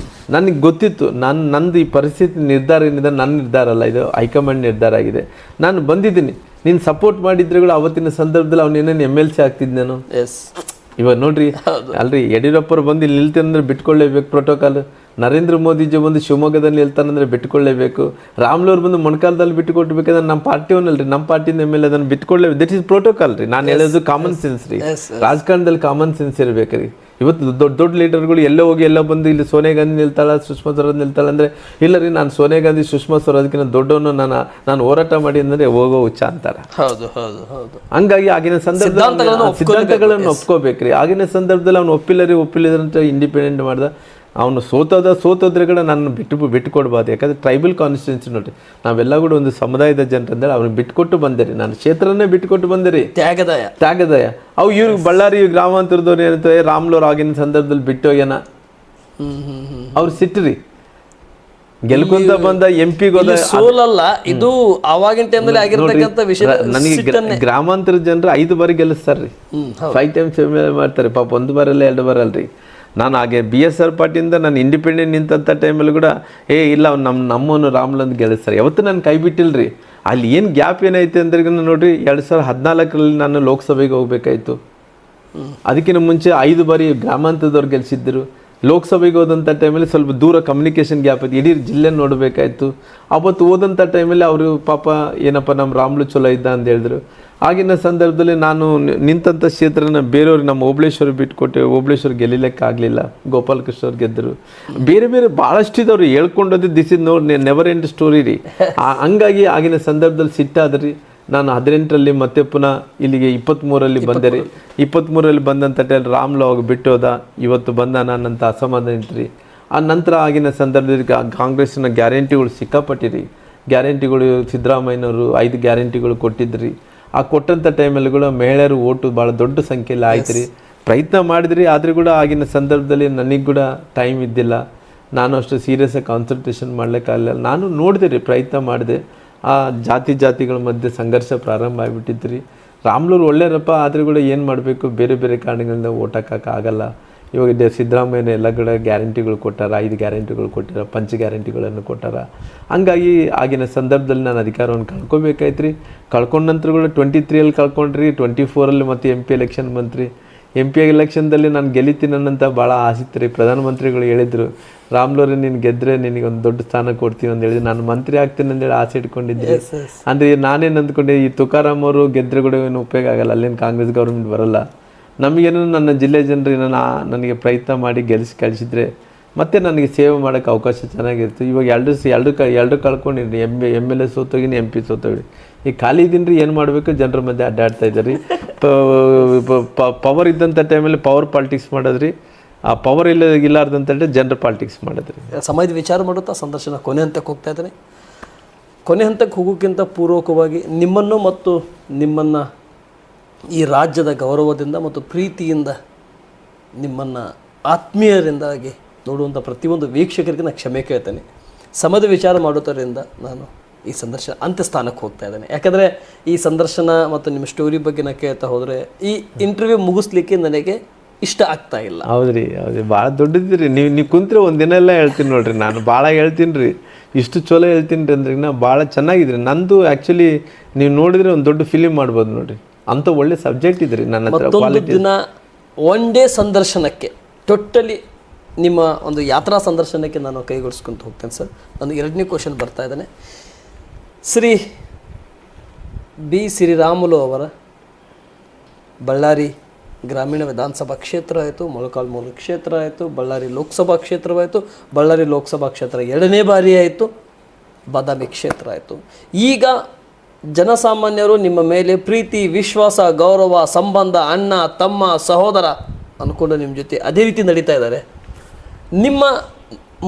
ನನಗೆ ಗೊತ್ತಿತ್ತು ನಂದು ಈ ಪರಿಸ್ಥಿತಿ ನಿರ್ಧಾರ ಏನಿದೆ ನನ್ನ ನಿರ್ಧಾರ ಅಲ್ಲ, ಇದು ಹೈಕಮಾಂಡ್ ನಿರ್ಧಾರ ಆಗಿದೆ. ನಾನು ಬಂದಿದ್ದೀನಿ, ನೀನು ಸಪೋರ್ಟ್ ಮಾಡಿದ್ರುಗಳು ಅವತ್ತಿನ ಸಂದರ್ಭದಲ್ಲಿ ಅವ್ನು ಏನೇನು MLC ಆಗ್ತಿದ್ನೇನು. ಇವಾಗ ನೋಡ್ರಿ, ಅಲ್ರಿ ಯಡಿಯೂರಪ್ಪರು ಬಂದು ಇಲ್ಲಿ ನಿಲ್ತಾನಂದ್ರೆ ಬಿಟ್ಕೊಳ್ಳೇಬೇಕು ಪ್ರೋಟೋಕಾಲ್. ನರೇಂದ್ರ ಮೋದಿಜಿ ಬಂದು ಶಿವಮೊಗ್ಗದಲ್ಲಿ ನಿಲ್ತಾನಂದ್ರೆ ಬಿಟ್ಕೊಳ್ಳೇಬೇಕು. ರಾಮ್ಲೂರು ಬಂದು ಮೊಣಕಾಲದಲ್ಲಿ ಬಿಟ್ಟುಕೊಡ್ಬೇಕಂದ್ರೆ ನಮ್ಮ ಪಾರ್ಟಿಯವನಲ್ರಿ, ನಮ್ಮ ಪಾರ್ಟಿಯಿಂದ MLA ಅದನ್ನು ಬಿಟ್ಕೊಳ್ಳೇಬೇಕು. ದಟ್ ಈಸ್ ಪ್ರೋಟೋಕಾಲ್ ರೀ. ನಾನು ಹೇಳೋದು ಕಾಮನ್ ಸೆನ್ಸ್ ರೀ. ರಾಜಕಾರಣದಲ್ಲಿ ಕಾಮನ್ ಸೆನ್ಸ್ ಇರಬೇಕು ರೀ. ಇವತ್ತು ದೊಡ್ಡ ಲೀಡರ್ಗಳು ಎಲ್ಲೋ ಹೋಗಿ ಎಲ್ಲ ಬಂದು ಇಲ್ಲಿ ಸೋನಿಯಾ ಗಾಂಧಿ ನಿಲ್ತಾಳ, ಸುಷ್ಮಾ ಸ್ವರಾಜ್ ನಿಲ್ತಾಳೆ ಅಂದರೆ ಇಲ್ಲ ರೀ, ನಾನು ಸೋನಿಯಾ ಗಾಂಧಿ ಸುಷ್ಮಾ ಸ್ವರಾಜ್ಗಿಂತ ದೊಡ್ಡವನು, ನಾನು ಹೋರಾಟ ಮಾಡಿ ಅಂದರೆ ಹೋಗೋ ಹುಚ್ಚ ಅಂತಾರೆ. ಹಂಗಾಗಿ ಆಗಿನ ಸಂದರ್ಭದಲ್ಲಿ ಸಿದ್ಧಾಂತಗಳನ್ನು ಒಪ್ಕೋಬೇಕ್ರಿ. ಆಗಿನ ಸಂದರ್ಭದಲ್ಲಿ ಅವ್ನು ಒಪ್ಪಿಲ್ಲದಂತ ಇಂಡಿಪೆಂಡೆಂಟ್ ಮಾಡ್ದ. ಅವನು ಸೋತೋದ್ರೆ ಕೂಡ ನಾನು ಬಿಟ್ಟುಕೊಡ್ಬಾರ್ದು. ಯಾಕಂದರೆ ಟ್ರೈಬಲ್ ಕಾನ್ಸ್ಟಿಟ್ಯೂನ್ಸಿ ನೋಡ್ರಿ, ನಾವೆಲ್ಲ ಕೂಡ ಒಂದು ಸಮುದಾಯದ ಜನರಂದ್ರೆ ಅವ್ನಿಗೆ ಬಿಟ್ಟುಕೊಟ್ಟು ಬಂದೆ ರೀ. ನಾನು ಕ್ಷೇತ್ರನೇ ಬಿಟ್ಟುಕೊಟ್ಟು ಬಂದೆ ರೀ. ತ್ಯಾಗದಾಯ ಅವು ಇವ್ರಿಗೆ ಬಳ್ಳಾರಿ ಗ್ರಾಮಾಂತರದವ್ರು ಏನಂತಾರೆ, ರಾಮ್ಲೂರು ಆಗಿನ ಸಂದರ್ಭದಲ್ಲಿ ಬಿಟ್ಟು ಹೋಗ್ಯಾನ, ಅವ್ರು ಸಿಟ್ಟ್ರಿ. ಗೆಲ್ಕೊಂತ ಬಂದ MP ಸೋಲಲ್ಲ, ಇದು ಆವಾಗಿನ ಟೈಮಲ್ಲಿ ಆಗಿರತಕ್ಕಂತ ವಿಷಯ. ನನಗೆ ಗ್ರಾಮಾಂತರ ಜನರು 5 ಬಾರಿ ಗೆಲ್ಲಿಸ್ತಾರ್ರಿ, 5 ಟೈಮ್ಸ್ ಮಾಡ್ತಾರೆ ಪಾಪ, 1 ಬಾರಲ್ಲ 2 ಬಾರಲ್ರಿ. ನಾನು ಹಾಗೆ BSR ಪಾರ್ಟಿಯಿಂದ ನಾನು ಇಂಡಿಪೆಂಡೆಂಟ್ ನಿಂತ ಟೈಮಲ್ಲಿ ಕೂಡ ಇಲ್ಲ ನಮ್ಮನ್ನು ರಾಮ್ಲಂದ್ ಗೆಲ್ಲಿಸ್ತಾರೆ. ಯಾವತ್ತೂ ನಾನು ಕೈ ಬಿಟ್ಟಿಲ್ರಿ. ಅಲ್ಲಿ ಏನು ಗ್ಯಾಪ್ ಏನೈತೆ ಅಂದ್ರೆ ನೋಡ್ರಿ, 2014ರಲ್ಲಿ ನಾನು ಲೋಕಸಭೆಗೆ ಹೋಗ್ಬೇಕಾಯ್ತು. ಅದಕ್ಕಿಂತ ಮುಂಚೆ 5 ಬಾರಿ ಗ್ರಾಮಾಂತರದವ್ರು ಗೆಲ್ಸಿದ್ರು. ಲೋಕಸಭೆಗೆ ಹೋದಂಥ ಟೈಮಲ್ಲಿ ಸ್ವಲ್ಪ ದೂರ ಕಮ್ಯುನಿಕೇಷನ್ ಗ್ಯಾಪ್ ಇತ್ತು, ಇಡೀ ಜಿಲ್ಲೆ ನೋಡಬೇಕಾಯ್ತು. ಅವತ್ತು ಹೋದಂಥ ಟೈಮಲ್ಲಿ ಅವರು ಪಾಪ ಏನಪ್ಪ ನಮ್ಮ ರಾಮ್ಲು ಚಲೋ ಇದ್ದ ಅಂತ ಹೇಳಿದ್ರು. ಆಗಿನ ಸಂದರ್ಭದಲ್ಲಿ ನಾನು ನಿಂತಂಥ ಕ್ಷೇತ್ರನ ಬೇರೆಯವ್ರಿಗೆ ನಮ್ಮ ಓಬಳೇಶ್ವರ ಬಿಟ್ಕೊಟ್ಟೆ. ಓಬಳೇಶ್ವರ ಗೆಲ್ಲಿಲಿಕ್ಕಾಗಲಿಲ್ಲ, ಗೋಪಾಲಕೃಷ್ಣ ಅವ್ರು ಗೆದ್ದರು. ಬೇರೆ ಬೇರೆ ಭಾಳಷ್ಟು ಇದ್ದವ್ರು ಹೇಳ್ಕೊಂಡೋದು this is never end story ರೀ. ಹಂಗಾಗಿ ಆಗಿನ ಸಂದರ್ಭದಲ್ಲಿ ಸಿಟ್ಟಾದ್ರಿ. ನಾನು 18ರಲ್ಲಿ ಮತ್ತೆ ಪುನಃ ಇಲ್ಲಿಗೆ 23ರಲ್ಲಿ ಬಂದೆ ರೀ. 23ರಲ್ಲಿ ಬಂದಂಥ ಟೈಮ್ ರಾಮ್ಲು ಅವಾಗ ಬಿಟ್ಟೋದ, ಇವತ್ತು ಬಂದ ನಾನಂತ ಅಸಮಾಧಾನ ಇತ್ತು. ಆ ನಂತರ ಆಗಿನ ಸಂದರ್ಭದಲ್ಲಿ ಕಾಂಗ್ರೆಸ್ಸಿನ ಗ್ಯಾರಂಟಿಗಳು ಸಿಕ್ಕಾಪಟ್ಟಿರಿ. ಗ್ಯಾರಂಟಿಗಳು ಸಿದ್ದರಾಮಯ್ಯನವರು 5 ಗ್ಯಾರಂಟಿಗಳು ಕೊಟ್ಟಿದ್ರಿ. ಆ ಕೊಟ್ಟಂಥ ಟೈಮಲ್ಲಿ ಕೂಡ ಮಹಿಳೆಯರು ಓಟು ಭಾಳ ದೊಡ್ಡ ಸಂಖ್ಯೆಯಲ್ಲಿ ಆಯ್ತು ರೀ. ಪ್ರಯತ್ನ ಮಾಡಿದ್ರಿ, ಆದರೆ ಕೂಡ ಆಗಿನ ಸಂದರ್ಭದಲ್ಲಿ ನನಗೆ ಕೂಡ ಟೈಮ್ ಇದ್ದಿಲ್ಲ. ನಾನು ಅಷ್ಟು ಸೀರಿಯಸ್ಸಾಗಿ ಕಾನ್ಸಂಟ್ರೇಷನ್ ಮಾಡ್ಲಿಕ್ಕಾಗಲಿಲ್ಲ. ನಾನು ನೋಡಿದೆ ರೀ, ಪ್ರಯತ್ನ ಮಾಡಿದೆ. ಆ ಜಾತಿಗಳ ಮಧ್ಯೆ ಸಂಘರ್ಷ ಪ್ರಾರಂಭ ಆಗಿಬಿಟ್ಟಿತ್ತು ರೀ. ರಾಮ್ಲೂರು ಒಳ್ಳೆಯರಪ್ಪ, ಆದರೆ ಕೂಡ ಏನು ಮಾಡಬೇಕು, ಬೇರೆ ಬೇರೆ ಕಾರಣಗಳಿಂದ ಓಟ್ ಹಾಕೋಕ್ಕಾಗಲ್ಲ. ಇವಾಗ ಸಿದ್ದರಾಮಯ್ಯನ ಎಲ್ಲ ಕಡೆ ಗ್ಯಾರಂಟಿಗಳು ಕೊಟ್ಟಾರ, 5 ಗ್ಯಾರಂಟಿಗಳು ಕೊಟ್ಟಾರ, ಪಂಚ ಗ್ಯಾರಂಟಿಗಳನ್ನು ಕೊಟ್ಟಾರ. ಹಂಗಾಗಿ ಆಗಿನ ಸಂದರ್ಭದಲ್ಲಿ ನಾನು ಅಧಿಕಾರವನ್ನು ಕಳ್ಕೊಬೇಕಾಯ್ತು ರೀ. ಕಳ್ಕೊಂಡ ನಂತರ ಕೂಡ 23ರಲ್ಲಿ ಕಳ್ಕೊಂಡ್ರಿ. 24ರಲ್ಲಿ ಮತ್ತೆ MP ಎಲೆಕ್ಷನ್ ಬಂತ್ರಿ. MP ಎಲೆಕ್ಷನ್ದಲ್ಲಿ ನಾನು ಗೆಲ್ಲಿತೀನಿ ಅನ್ನಂತ ಭಾಳ ಆಸೆ ರೀ. ಪ್ರಧಾನಮಂತ್ರಿಗಳು ಹೇಳಿದರು, ರಾಮ್ಲೂರು ನೀನು ಗೆದ್ದರೆ ನಿನಗೆ ಒಂದು ದೊಡ್ಡ ಸ್ಥಾನ ಕೊಡ್ತೀವಿ ಅಂತ ಹೇಳಿ ನಾನು ಮಂತ್ರಿ ಆಗ್ತೀನಿ ಅಂತೇಳಿ ಆಸೆ ಇಟ್ಕೊಂಡಿದ್ದೆ. ಅಂದರೆ ನಾನೇನು ಅಂದ್ಕೊಂಡೆ, ಈ ತುಕಾರಾಮ್ ಅವರು ಗೆದ್ದರೆ ಕೂಡ ಏನು ಉಪಯೋಗ ಆಗಲ್ಲ, ಅಲ್ಲೇನು ಕಾಂಗ್ರೆಸ್ ಗೌರ್ಮೆಂಟ್ ಬರೋಲ್ಲ. ನಮಗೇನು ನನ್ನ ಜಿಲ್ಲೆ ಜನರು ನನಗೆ ಪ್ರಯತ್ನ ಮಾಡಿ ಕಳಿಸಿದ್ರೆ ಮತ್ತೆ ನನಗೆ ಸೇವೆ ಮಾಡೋಕ್ಕೆ ಅವಕಾಶ ಚೆನ್ನಾಗಿತ್ತು. ಇವಾಗ ಎರಡು ಕಳ್ಕೊಂಡಿರಿ. MLA ಸೋತೋಗಿನಿ, MP ಸೋತೋಗಿ ಈಗ ಖಾಲಿ ಇದೀನಿ ರೀ. ಏನು ಮಾಡಬೇಕು, ಜನರ ಮಧ್ಯೆ ಅಡ್ಡಾಡ್ತಾ ಇದ್ದಾರೆ. ಪವರ್ ಇದ್ದಂಥ ಟೈಮಲ್ಲಿ ಪವರ್ ಪಾಲಿಟಿಕ್ಸ್ ಮಾಡೋದ್ರಿ. ಆ ಪವರ್ ಇಲ್ಲಾರ್ದಂತ ಜನರ ಪಾಲಿಟಿಕ್ಸ್ ಮಾಡೋದ್ರಿ. ಸಮಯದ ವಿಚಾರ ಮಾಡುತ್ತಾ ಸಂದರ್ಶನ ಕೊನೆ ಹಂತಕ್ಕೆ ಹೋಗ್ತಾ ಇದ್ದಾನೆ. ಕೊನೆ ಹಂತಕ್ಕೆ ಹೋಗೋಕ್ಕಿಂತ ಪೂರ್ವಕವಾಗಿ ನಿಮ್ಮನ್ನು ಈ ರಾಜ್ಯದ ಗೌರವದಿಂದ ಮತ್ತು ಪ್ರೀತಿಯಿಂದ ನಿಮ್ಮನ್ನು ಆತ್ಮೀಯರಿಂದಾಗಿ ನೋಡುವಂಥ ಪ್ರತಿಯೊಂದು ವೀಕ್ಷಕರಿಗೆ ನಾನು ಕ್ಷಮೆ ಕೇಳ್ತೇನೆ. ಸಮಯದ ವಿಚಾರ ಮಾಡುತ್ತರಿಂದ ನಾನು ಈ ಸಂದರ್ಶನ ಅಂತ್ಯಸ್ಥಾನಕ್ಕೆ ಹೋಗ್ತಾ ಇದ್ದೇನೆ. ಯಾಕಂದರೆ ಈ ಸಂದರ್ಶನ ಮತ್ತು ನಿಮ್ಮ ಸ್ಟೋರಿ ಬಗ್ಗೆ ನಾನು ಕೇಳ್ತಾ ಹೋದರೆ ಈ ಇಂಟರ್ವ್ಯೂ ಮುಗಿಸ್ಲಿಕ್ಕೆ ನನಗೆ ಇಷ್ಟ ಆಗ್ತಾ ಇಲ್ಲ. ಹೌದ್ರಿ, ಭಾಳ ದೊಡ್ಡದಿರಿ. ನೀವು ಕುಂತ್ರೆ ಒಂದಿನ ಎಲ್ಲ ಹೇಳ್ತೀನಿ ನೋಡ್ರಿ. ನಾನು ಭಾಳ ಹೇಳ್ತೀನಿ ರೀ, ಇಷ್ಟು ಚಲೋ ಹೇಳ್ತೀನಿ ರೀ ಅಂದ್ರೆ ನಾ ಭಾಳ ಚೆನ್ನಾಗಿದ್ರಿ. ನಂದು ಆ್ಯಕ್ಚುಲಿ ನೀವು ನೋಡಿದ್ರೆ ಒಂದು ದೊಡ್ಡ ಫಿಲಿಮ್ ಮಾಡ್ಬೋದು ನೋಡ್ರಿ, ಅಂಥ ಒಳ್ಳೆ ಸಬ್ಜೆಕ್ಟ್ ಇದ್ರಿ ನನ್ನ ಹತ್ರ. ಮತ್ತೊಂದು ದಿನ ಒನ್ ಡೇ ಸಂದರ್ಶನಕ್ಕೆ ಟೋಟಲಿ ನಿಮ್ಮ ಒಂದು ಯಾತ್ರಾ ಸಂದರ್ಶನಕ್ಕೆ ನಾನು ಕೈಗೊಳಿಸ್ಕೊಂತ ಹೋಗ್ತೇನೆ ಸರ್. ನನಗೆ 2ನೇ ಕ್ವಶನ್ ಬರ್ತಾ ಇದ್ದಾನೆ. ಶ್ರೀ ಬಿ ಶ್ರೀರಾಮುಲು ಅವರ ಬಳ್ಳಾರಿ ಗ್ರಾಮೀಣ ವಿಧಾನಸಭಾ ಕ್ಷೇತ್ರ ಆಯಿತು, ಮೊಳಕಾಲ್ಮೂರು ಕ್ಷೇತ್ರ ಆಯಿತು, ಬಳ್ಳಾರಿ ಲೋಕಸಭಾ ಕ್ಷೇತ್ರವಾಯಿತು, ಬಳ್ಳಾರಿ ಲೋಕಸಭಾ ಕ್ಷೇತ್ರ 2ನೇ ಬಾರಿ ಆಯಿತು, ಬಾದಾಮಿ ಕ್ಷೇತ್ರ ಆಯಿತು. ಈಗ ಜನಸಾಮಾನ್ಯರು ನಿಮ್ಮ ಮೇಲೆ ಪ್ರೀತಿ, ವಿಶ್ವಾಸ, ಗೌರವ, ಸಂಬಂಧ, ಅಣ್ಣ ತಮ್ಮ ಸಹೋದರ ಅಂದ್ಕೊಂಡು ನಿಮ್ಮ ಜೊತೆ ಅದೇ ರೀತಿ ನಡೀತಾ ಇದ್ದಾರೆ. ನಿಮ್ಮ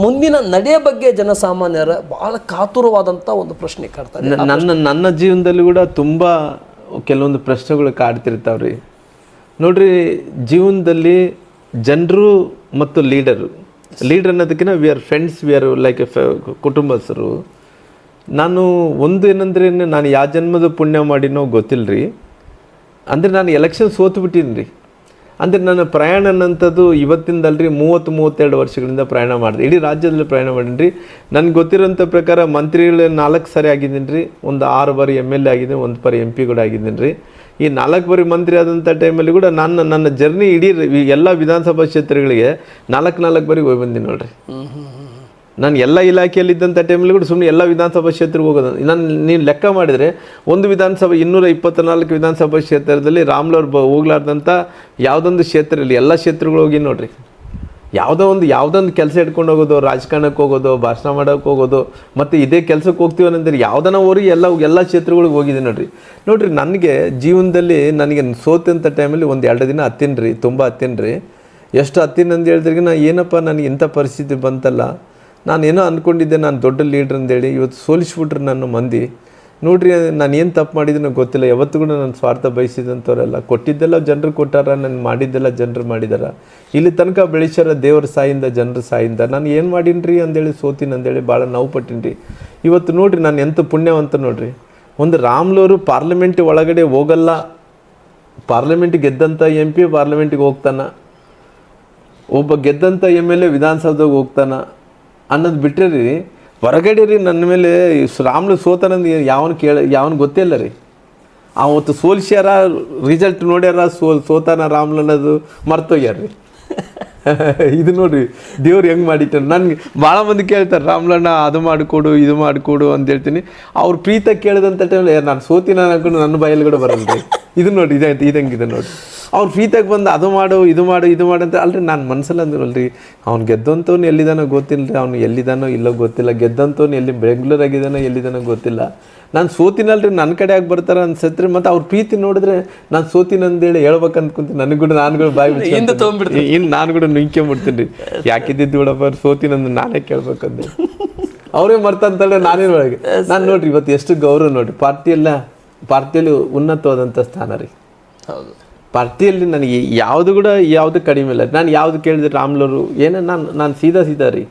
ಮುಂದಿನ ನಡೆಯ ಬಗ್ಗೆ ಜನಸಾಮಾನ್ಯರ ಭಾಳ ಕಾತುರವಾದಂಥ ಒಂದು ಪ್ರಶ್ನೆ ಕಾಡ್ತಾರೆ. ನನ್ನ ಜೀವನದಲ್ಲಿ ಕೂಡ ತುಂಬ ಕೆಲವೊಂದು ಪ್ರಶ್ನೆಗಳು ಕಾಡ್ತಿರ್ತಾವ್ರಿ. ನೋಡ್ರಿ, ಜೀವನದಲ್ಲಿ ಜನರು ಮತ್ತು ಲೀಡರ್ ಅನ್ನೋದಕ್ಕಿಂತ we are friends, we are like ಕುಟುಂಬಸ್ಥರು. ನಾನು ಒಂದು ಏನಂದ್ರೆ, ನಾನು ಯಾವ ಜನ್ಮದ ಪುಣ್ಯ ಮಾಡಿನೋ ಗೊತ್ತಿಲ್ಲ ರೀ. ಅಂದರೆ ನಾನು ಎಲೆಕ್ಷನ್ ಸೋತುಬಿಟ್ಟಿನಿ ರೀ. ಅಂದರೆ ನನ್ನ ಪ್ರಯಾಣ ಅನ್ನೋಂಥದ್ದು ಇವತ್ತಿಂದಲ್ರಿ 30-32 ವರ್ಷಗಳಿಂದ ಪ್ರಯಾಣ ಮಾಡಿದೆ. ಇಡೀ ರಾಜ್ಯದಲ್ಲಿ ಪ್ರಯಾಣ ಮಾಡೀನಿ ರೀ. ನನಗೆ ಗೊತ್ತಿರೋಂಥ ಪ್ರಕಾರ ಮಂತ್ರಿಗಳು 4 ಸಾರಿ ಆಗಿದ್ದೀನಿ ರೀ. ಒಂದು 6 ಬಾರಿ MLA ಆಗಿದ್ದೀನಿ, 1 ಬಾರಿ MP ಕೂಡ ಆಗಿದ್ದೀನಿ ರೀ. ಈ 4 ಬಾರಿ ಮಂತ್ರಿ ಆದಂಥ ಟೈಮಲ್ಲಿ ಕೂಡ ನನ್ನ ಜರ್ನಿ ಇಡೀ ಎಲ್ಲ ವಿಧಾನಸಭಾ ಕ್ಷೇತ್ರಗಳಿಗೆ 4 ಬಾರಿ ಹೋಗಿ ಬಂದೀನಿ ನೋಡ್ರಿ. ನಾನು ಎಲ್ಲ ಇಲಾಖೆಯಲ್ಲಿದ್ದಂಥ ಟೈಮಲ್ಲಿ ಕೂಡ ಸುಮ್ಮನೆ ಎಲ್ಲ ವಿಧಾನಸಭಾ ಕ್ಷೇತ್ರಕ್ಕೆ ಹೋಗೋದು. ನೀವು ಲೆಕ್ಕ ಮಾಡಿದರೆ ಒಂದು ವಿಧಾನಸಭಾ 224 ವಿಧಾನಸಭಾ ಕ್ಷೇತ್ರದಲ್ಲಿ ರಾಮ್ಲವ್ರು ಹೋಗ್ಲಾರ್ದಂಥ ಯಾವುದೊಂದು ಕ್ಷೇತ್ರ ಇಲ್ಲ, ಎಲ್ಲ ಕ್ಷೇತ್ರಗಳು ಹೋಗಿ ನೋಡ್ರಿ. ಯಾವುದೊಂದು ಕೆಲಸ ಇಟ್ಕೊಂಡು ಹೋಗೋದು, ರಾಜಕಾರಣಕ್ಕೆ ಹೋಗೋದು, ಭಾಷಣ ಮಾಡೋಕ್ಕೆ ಹೋಗೋದು, ಮತ್ತು ಇದೇ ಕೆಲಸಕ್ಕೆ ಹೋಗ್ತೀವಿ ಅನ್ನಂದ್ರೆ ಯಾವುದನ್ನ ಊರಿಗೆ ಎಲ್ಲ ಕ್ಷೇತ್ರಗಳಿಗೆ ಹೋಗಿದೆ ನೋಡ್ರಿ. ನನಗೆ ಜೀವನದಲ್ಲಿ ನನಗೆ ಸೋತಂಥ ಟೈಮಲ್ಲಿ 1-2 ದಿನ ಹತ್ತೀನಿ ರೀ, ತುಂಬ ಹತ್ತೀನಿ ರೀ. ಎಷ್ಟು ಹತ್ತೀನಿ ಅಂತ ಹೇಳಿದ್ರಿಗೆ ನಾ ಏನಪ್ಪ ನನಗೆ ಇಂಥ ಪರಿಸ್ಥಿತಿ ಬಂತಲ್ಲ, ನಾನೇನೋ ಅಂದ್ಕೊಂಡಿದ್ದೆ ನಾನು ದೊಡ್ಡ ಲೀಡ್ರ್ ಅಂತೇಳಿ, ಇವತ್ತು ಸೋಲಿಸ್ಬಿಟ್ರೆ ನನ್ನ ಮಂದಿ. ನೋಡ್ರಿ, ನಾನು ಏನು ತಪ್ಪು ಮಾಡಿದ್ದೀನೋ ಗೊತ್ತಿಲ್ಲ. ಯಾವತ್ತೂ ಕೂಡ ನನ್ನ ಸ್ವಾರ್ಥ ಬಯಸಿದಂಥವರೆಲ್ಲ ಕೊಟ್ಟಿದ್ದೆಲ್ಲ ಜನರು ಕೊಟ್ಟಾರ, ನಾನು ಮಾಡಿದ್ದೆಲ್ಲ ಜನರು ಮಾಡಿದಾರ. ಇಲ್ಲಿ ತನಕ ಬೆಳೆಸ್ಯಾರ ದೇವ್ರ ಸಾಯಿಂದ, ಜನರ ಸಾಯಿಂದ. ನಾನು ಏನು ಮಾಡೀನಿ ರೀ ಅಂದೇಳಿ ಸೋತೀನಿ ಅಂದೇಳಿ ಭಾಳ ನೋವು ಪಟ್ಟೀನಿ ರೀ. ಇವತ್ತು ನೋಡ್ರಿ ನಾನು ಎಂಥ ಪುಣ್ಯವಂತ ನೋಡ್ರಿ. ಒಂದು ರಾಮ್ಲೂರು ಪಾರ್ಲಿಮೆಂಟ್ ಒಳಗಡೆ ಹೋಗಲ್ಲ, ಪಾರ್ಲಿಮೆಂಟ್ ಗೆದ್ದಂಥ MP ಪಾರ್ಲಿಮೆಂಟಿಗೆ ಹೋಗ್ತಾನೆ, ಒಬ್ಬ ಗೆದ್ದಂಥ MLA ವಿಧಾನಸೌಧಗೆ ಹೋಗ್ತಾನೆ ಅನ್ನೋದು ಬಿಟ್ಟರೆ ರೀ, ಹೊರಗಡೆ ರೀ ನನ್ನ ಮೇಲೆ ರಾಮ್ಲು ಸೋತಾನಂದು ಯಾವನು ಗೊತ್ತೇ ಇಲ್ಲ ರೀ. ಅವತ್ತು ಸೋಲ್ಸ್ಯಾರ, ರಿಸಲ್ಟ್ ನೋಡ್ಯಾರ, ಸೋತಾನ ರಾಮ್ಲು ಅನ್ನೋದು ಮರ್ತೋಗ್ಯಾರ್ರಿ. ಇದು ನೋಡ್ರಿ ದೇವ್ರು ಹೆಂಗೆ ಮಾಡಿಟ್ಟ. ನನಗೆ ಭಾಳ ಮಂದಿ ಕೇಳ್ತಾರೆ, ರಾಮ್ಲಣ್ಣ ಅದು ಮಾಡಿಕೊಡು ಇದು ಮಾಡಿಕೊಡು ಅಂತ ಹೇಳ್ತೀನಿ. ಅವ್ರು ಪ್ರೀತ ಕೇಳಿದಂಥ ಟೈಮಲ್ಲಿ ನಾನು ಸೋತಿನ ಅನ್ಕೊಂಡು ನನ್ನ ಬಾಯಲ್ಲಿ ಕೂಡ ಬರಲ್ರಿ. ಇದು ನೋಡಿ ಇದಂಗಿದೆ ನೋಡಿ, ಅವ್ರು ಪ್ರೀತಾಗಿ ಬಂದು ಅದು ಮಾಡು ಇದು ಮಾಡು ಇದು ಮಾಡು ಅಂತ. ಅಲ್ರಿ ನಾನು ಮನಸ್ಸಲ್ಲಿ ಅಂದ್ರಲ್ರಿ, ಅವ್ನು ಗೆದ್ದಂಥವ್ನು ಎಲ್ಲಿದ್ದಾನೋ ಗೊತ್ತಿಲ್ಲ ರೀ, ಅವ್ನು ಎಲ್ಲಿದ್ದಾನೋ ಇಲ್ಲೋ ಗೊತ್ತಿಲ್ಲ, ಗೆದ್ದಂಥವ್ನು ಎಲ್ಲಿ ಬೆಂಗಳೂರಾಗಿದ್ದಾನೋ ಎಲ್ಲಿದ್ದಾನೋ ಗೊತ್ತಿಲ್ಲ. ನಾನು ಸೋತಿನಲ್ರಿ, ನನ್ನ ಕಡೆ ಆಗಿ ಬರ್ತಾರೆ ಅನ್ಸತ್ರಿ. ಮತ್ತು ಅವ್ರ ಪ್ರೀತಿ ನೋಡಿದ್ರೆ ನಾನು ಸೋತಿನ ಅಂದೇಳಿ ಹೇಳ್ಬೇಕು ಅಂದ್ಕೊಂತೀನಿ. ನನಗೆ ಕೂಡ ನಾನು ಕೂಡ ಬಾಯಿ ಇನ್ನು ನಾನು ಕೂಡ ನುಂಗ್ಕೊಂಬಿಡ್ತೀನಿ ರೀ, ಯಾಕಿದ್ದಿದ್ದು ಬಿಡಪ್ಪ ಸೋತಿನಂದು ನಾನೇ ಕೇಳ್ಬೇಕಂದ್ರೆ ಅವರೇ ಮರ್ತಂತೇಳಿ ನಾನೇನು ಒಳಗೆ. ನಾನು ನೋಡ್ರಿ ಇವತ್ತು ಎಷ್ಟು ಗೌರವ ನೋಡ್ರಿ, ಪಾರ್ಟಿಯಲ್ಲಿ ಉನ್ನತವಾದಂಥ ಸ್ಥಾನ ರೀ. ಹೌದು, ಪಾರ್ಟಿಯಲ್ಲಿ ನನಗೆ ಯಾವುದು ಕಡಿಮೆ ಇಲ್ಲ. ನಾನು ಯಾವುದು ಕೇಳಿದ್ರೆ ರಾಮ್ಲವರು ಏನೋ ನಾನು ಸೀದಾ ರೀ.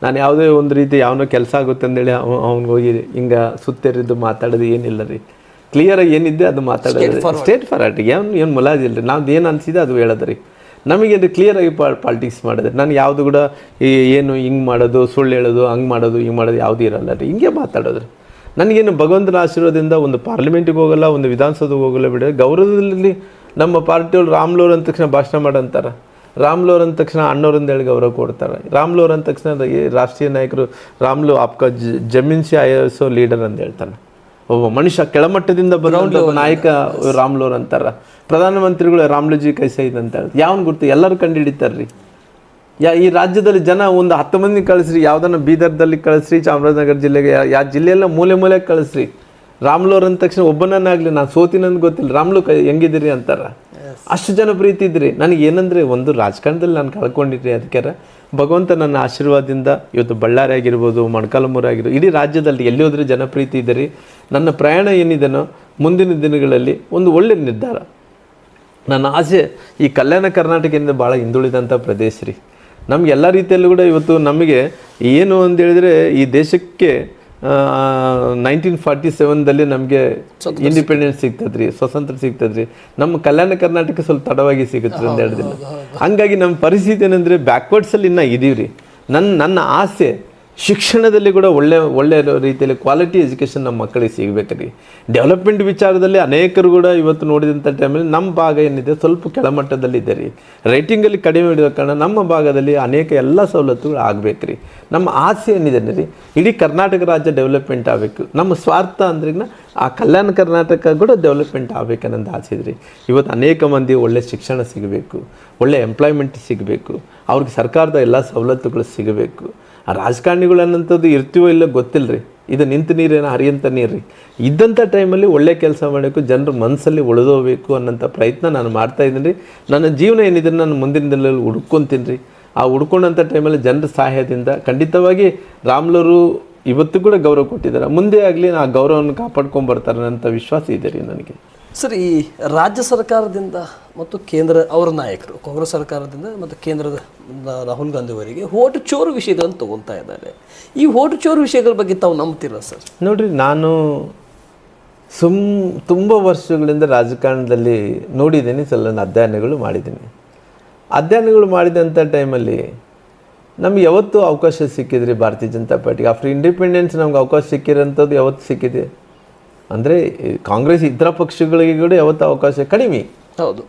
ನಾನು ಯಾವುದೇ ಒಂದು ರೀತಿ ಯಾವನೋ ಕೆಲಸ ಆಗುತ್ತೆ ಅಂದೇಳಿ ಅವ್ನಿಗೆ ಹೋಗಿ ಹಿಂಗೆ ಸುತ್ತೇರಿದ್ದು ಮಾತಾಡೋದು ಏನಿಲ್ಲ ರೀ. ಕ್ಲಿಯರಾಗಿ ಏನಿದೆ ಅದು ಮಾತಾಡೋದು, ಸ್ಟೇಟ್ ಫಾರ್ವರ್ಡ್. ಏನು ಮುಲಾಜಿಲ್ಲ ರೀ. ನಾವು ಏನು ಅನಿಸಿದೆ ಅದು ಹೇಳೋದು ರೀ. ನಮಗೇನು ಕ್ಲಿಯರಾಗಿ ಪಾಲಿಟಿಕ್ಸ್ ಮಾಡೋದು. ನಾನು ಯಾವುದು ಕೂಡ ಏನು ಹಿಂಗೆ ಮಾಡೋದು, ಸುಳ್ಳು ಹೇಳೋದು, ಹಂಗೆ ಮಾಡೋದು, ಹಿಂಗೆ ಮಾಡೋದು ಯಾವುದೂ ಇರಲ್ಲ ರೀ. ಹಿಂಗೆ ಮಾತಾಡೋದು. ನನಗೇನು ಭಗವಂತನ ಆಶೀರ್ವಾದದಿಂದ ಒಂದು ಪಾರ್ಲಿಮೆಂಟಿಗೆ ಹೋಗಲ್ಲ, ಒಂದು ವಿಧಾನಸೌಧಕ್ಕೆ ಹೋಗಲ್ಲ ಬಿಡ. ಗೌರವದಲ್ಲಿ ನಮ್ಮ ಪಾರ್ಟಿಯವ್ರು ರಾಮ್ಲವ್ರು ಅಂದ ತಕ್ಷಣ ಭಾಷಣ ಮಾಡಂತಾರೆ. ರಾಮ್ಲವ್ರು ಅಂದ ತಕ್ಷಣ ಅಣ್ಣವ್ರಿಂದ ಹೇಳಿ ಗೌರವ ಕೊಡ್ತಾರೆ. ರಾಮ್ಲವ್ರು ಅಂದ ತಕ್ಷಣ ರಾಷ್ಟ್ರೀಯ ನಾಯಕರು ರಾಮ್ಲು ಆಪ್ಕ ಜಮೀನ್ ಸೆ ಆಯಸೋ ಲೀಡರ್ ಅಂತ ಹೇಳ್ತಾನೆ. ಒಬ್ಬ ಮನುಷ್ಯ ಕೆಳಮಟ್ಟದಿಂದ ಬಂದ ನಾಯಕ ರಾಮ್ಲವ್ರು ಅಂತಾರ. ಪ್ರಧಾನಮಂತ್ರಿಗಳು ರಾಮ್ಲುಜಿ ಕೈಸೆ ಇದೆ ಅಂತ ಹೇಳಿ ಯಾವನ್ ಗುರ್ತು ಎಲ್ಲರೂ ಕಂಡು ಹಿಡಿತಾರ್ರಿ. ಈ ರಾಜ್ಯದಲ್ಲಿ ಜನ ಒಂದು 10 ಮಂದಿ ಕಳಿಸ್ರಿ, ಯಾವ್ದನ್ನ ಬೀದರ್ದಲ್ಲಿ ಕಳಿಸ್ರಿ, ಚಾಮರಾಜನಗರ ಜಿಲ್ಲೆಗೆ, ಯಾವ ಜಿಲ್ಲೆಯೆಲ್ಲ ಮೂಲೆ ಕಳಿಸ್ರಿ. ರಾಮ್ಲವ್ರು ಅಂದ ತಕ್ಷಣ ಒಬ್ಬನನ್ನಾಗಲಿ ನಾನು ಸೋತಿನಂದು ಗೊತ್ತಿಲ್ಲ, ರಾಮ್ಲು ಹೆಂಗಿದ್ದೀರಿ ಅಂತಾರ. ಅಷ್ಟು ಜನ ಪ್ರೀತಿ ಇದ್ರಿ. ನನಗೆ ಏನಂದರೆ ಒಂದು ರಾಜಕಾರಣದಲ್ಲಿ ನಾನು ಕಳ್ಕೊಂಡಿದ್ರಿ. ಅದಕ್ಕೆ ಭಗವಂತ ನನ್ನ ಆಶೀರ್ವಾದದಿಂದ ಇವತ್ತು ಬಳ್ಳಾರಿ ಆಗಿರ್ಬೋದು, ಮೊಣಕಾಲ್ಮೂರು ಆಗಿರ್ಬೋದು, ಇಡೀ ರಾಜ್ಯದಲ್ಲಿ ಎಲ್ಲಿ ಹೋದ್ರೆ ಜನಪ್ರೀತಿ ಇದ್ದೀರಿ. ನನ್ನ ಪ್ರಯಾಣ ಏನಿದೆನೋ ಮುಂದಿನ ದಿನಗಳಲ್ಲಿ ಒಂದು ಒಳ್ಳೆ ನಿರ್ಧಾರ. ನನ್ನ ಆಸೆ ಈ ಕಲ್ಯಾಣ ಕರ್ನಾಟಕದಿಂದ ಭಾಳ ಹಿಂದುಳಿದಂಥ ಪ್ರದೇಶ ರೀ. ನಮ್ಗೆ ಎಲ್ಲ ರೀತಿಯಲ್ಲೂ ಕೂಡ ಇವತ್ತು ನಮಗೆ ಏನು ಅಂತ ಹೇಳಿದ್ರೆ ಈ ದೇಶಕ್ಕೆ 1947ದಲ್ಲಿ ನಮಗೆ ಇಂಡಿಪೆಂಡೆನ್ಸ್ ಸಿಗ್ತದ್ರಿ, ಸ್ವತಂತ್ರ ಸಿಗ್ತದ್ರಿ. ನಮ್ಮ ಕಲ್ಯಾಣ ಕರ್ನಾಟಕ ಸ್ವಲ್ಪ ತಡವಾಗಿ ಸಿಗುತ್ತೆ ಒಂದು 2 ದಿನ. ಹಂಗಾಗಿ ನಮ್ಮ ಪರಿಸ್ಥಿತಿ ಏನಂದರೆ ಬ್ಯಾಕ್ವರ್ಡ್ಸಲ್ಲಿ ಇನ್ನೂ ಇದೀವಿ ರೀ. ನನ್ನ ಆಸೆ ಶಿಕ್ಷಣದಲ್ಲಿ ಕೂಡ ಒಳ್ಳೆ ರೀತಿಯಲ್ಲಿ ಕ್ವಾಲಿಟಿ ಎಜುಕೇಷನ್ ನಮ್ಮ ಮಕ್ಕಳಿಗೆ ಸಿಗಬೇಕ್ರಿ. ಡೆವಲಪ್ಮೆಂಟ್ ವಿಚಾರದಲ್ಲಿ ಅನೇಕರು ಕೂಡ ಇವತ್ತು ನೋಡಿದಂಥ ಟೈಮಲ್ಲಿ ನಮ್ಮ ಭಾಗ ಏನಿದೆ ಸ್ವಲ್ಪ ಕೆಳಮಟ್ಟದಲ್ಲಿದೆ ರೀ. ರೈಟಿಂಗಲ್ಲಿ ಕಡಿಮೆ ಇಡೋ ಕಾರಣ ನಮ್ಮ ಭಾಗದಲ್ಲಿ ಅನೇಕ ಎಲ್ಲ ಸವಲತ್ತುಗಳು ಆಗಬೇಕು ರೀ. ನಮ್ಮ ಆಸೆ ಏನಿದೆ ರೀ, ಇಡೀ ಕರ್ನಾಟಕ ರಾಜ್ಯ ಡೆವಲಪ್ಮೆಂಟ್ ಆಗಬೇಕು. ನಮ್ಮ ಸ್ವಾರ್ಥ ಅಂದ್ರಿಗಿನ ಆ ಕಲ್ಯಾಣ ಕರ್ನಾಟಕ ಕೂಡ ಡೆವಲಪ್ಮೆಂಟ್ ಆಗಬೇಕನ್ನೋದು ಆಸೆ ಇದ್ರಿ. ಇವತ್ತು ಅನೇಕ ಮಂದಿ ಒಳ್ಳೆ ಶಿಕ್ಷಣ ಸಿಗಬೇಕು, ಒಳ್ಳೆ ಎಂಪ್ಲಾಯ್ಮೆಂಟ್ ಸಿಗಬೇಕು, ಅವ್ರಿಗೆ ಸರ್ಕಾರದ ಎಲ್ಲ ಸವಲತ್ತುಗಳು ಸಿಗಬೇಕು. ಆ ರಾಜಕಾರಣಿಗಳು ಅನ್ನೋಂಥದ್ದು ಇರ್ತೀವೋ ಇಲ್ಲ ಗೊತ್ತಿಲ್ಲ ರೀ. ಇದು ನಿಂತ ನೀರೇನೋ ಹರಿಯಂಥ ನೀರು ರೀ. ಇದ್ದಂಥ ಟೈಮಲ್ಲಿ ಒಳ್ಳೆ ಕೆಲಸ ಮಾಡಬೇಕು, ಜನರ ಮನಸ್ಸಲ್ಲಿ ಉಳಿದೋಗ್ಬೇಕು ಅನ್ನೋಂಥ ಪ್ರಯತ್ನ ನಾನು ಮಾಡ್ತಾಯಿದ್ದೀನಿ ರೀ. ನನ್ನ ಜೀವನ ಏನಿದೆ ನಾನು ಮುಂದಿನ ದಿನದಲ್ಲಿ ಹುಡ್ಕೊತೀನಿ ರೀ. ಆ ಹುಡ್ಕೊಂಡಂಥ ಟೈಮಲ್ಲಿ ಜನರ ಸಹಾಯದಿಂದ ಖಂಡಿತವಾಗಿ ರಾಮ್ಲವರು ಇವತ್ತು ಕೂಡ ಗೌರವ ಕೊಟ್ಟಿದ್ದಾರೆ. ಮುಂದೆ ಆಗಲಿ ಆ ಗೌರವವನ್ನು ಕಾಪಾಡ್ಕೊಂಬರ್ತಾರೆ ಅಂತ ವಿಶ್ವಾಸ ಇದೆ ರೀ ನನಗೆ. ಸರ್, ಈ ರಾಜ್ಯ ಸರ್ಕಾರದಿಂದ ಮತ್ತು ಕೇಂದ್ರ ಅವರ ನಾಯಕರು ಕಾಂಗ್ರೆಸ್ ಸರ್ಕಾರದಿಂದ ಮತ್ತು ಕೇಂದ್ರದ ರಾಹುಲ್ ಗಾಂಧಿ ಅವರಿಗೆ ಓಟು ಚೋರು ವಿಷಯಗಳನ್ನು ತಗೊಳ್ತಾ ಇದ್ದಾರೆ. ಈ ಓಟು ಚೋರು ವಿಷಯಗಳ ಬಗ್ಗೆ ತಾವು ನಂಬ್ತಿಲ್ಲ ಸರ್? ನೋಡಿರಿ, ನಾನು ತುಂಬ ವರ್ಷಗಳಿಂದ ರಾಜಕಾರಣದಲ್ಲಿ ನೋಡಿದ್ದೀನಿ, ಸ್ವಲ್ಪ ಅಧ್ಯಯನಗಳು ಮಾಡಿದ್ದೀನಿ. ಅಧ್ಯಯನಗಳು ಮಾಡಿದಂಥ ಟೈಮಲ್ಲಿ ನಮ್ಗೆ ಯಾವತ್ತೂ ಅವಕಾಶ ಸಿಕ್ಕಿದ್ರಿ ಭಾರತೀಯ ಜನತಾ ಪಾರ್ಟಿಗೆ. ಆಫ್ಟರ್ ಇಂಡಿಪೆಂಡೆನ್ಸ್ ನಮ್ಗೆ ಅವಕಾಶ ಸಿಕ್ಕಿರೋಂಥದ್ದು ಯಾವತ್ತು ಸಿಕ್ಕಿದೆ ಅಂದರೆ ಕಾಂಗ್ರೆಸ್ ಇತರ ಪಕ್ಷಗಳಿಗೆ ಕೂಡ ಯಾವತ್ತು ಅವಕಾಶ ಕಡಿಮೆ. ಹೌದು.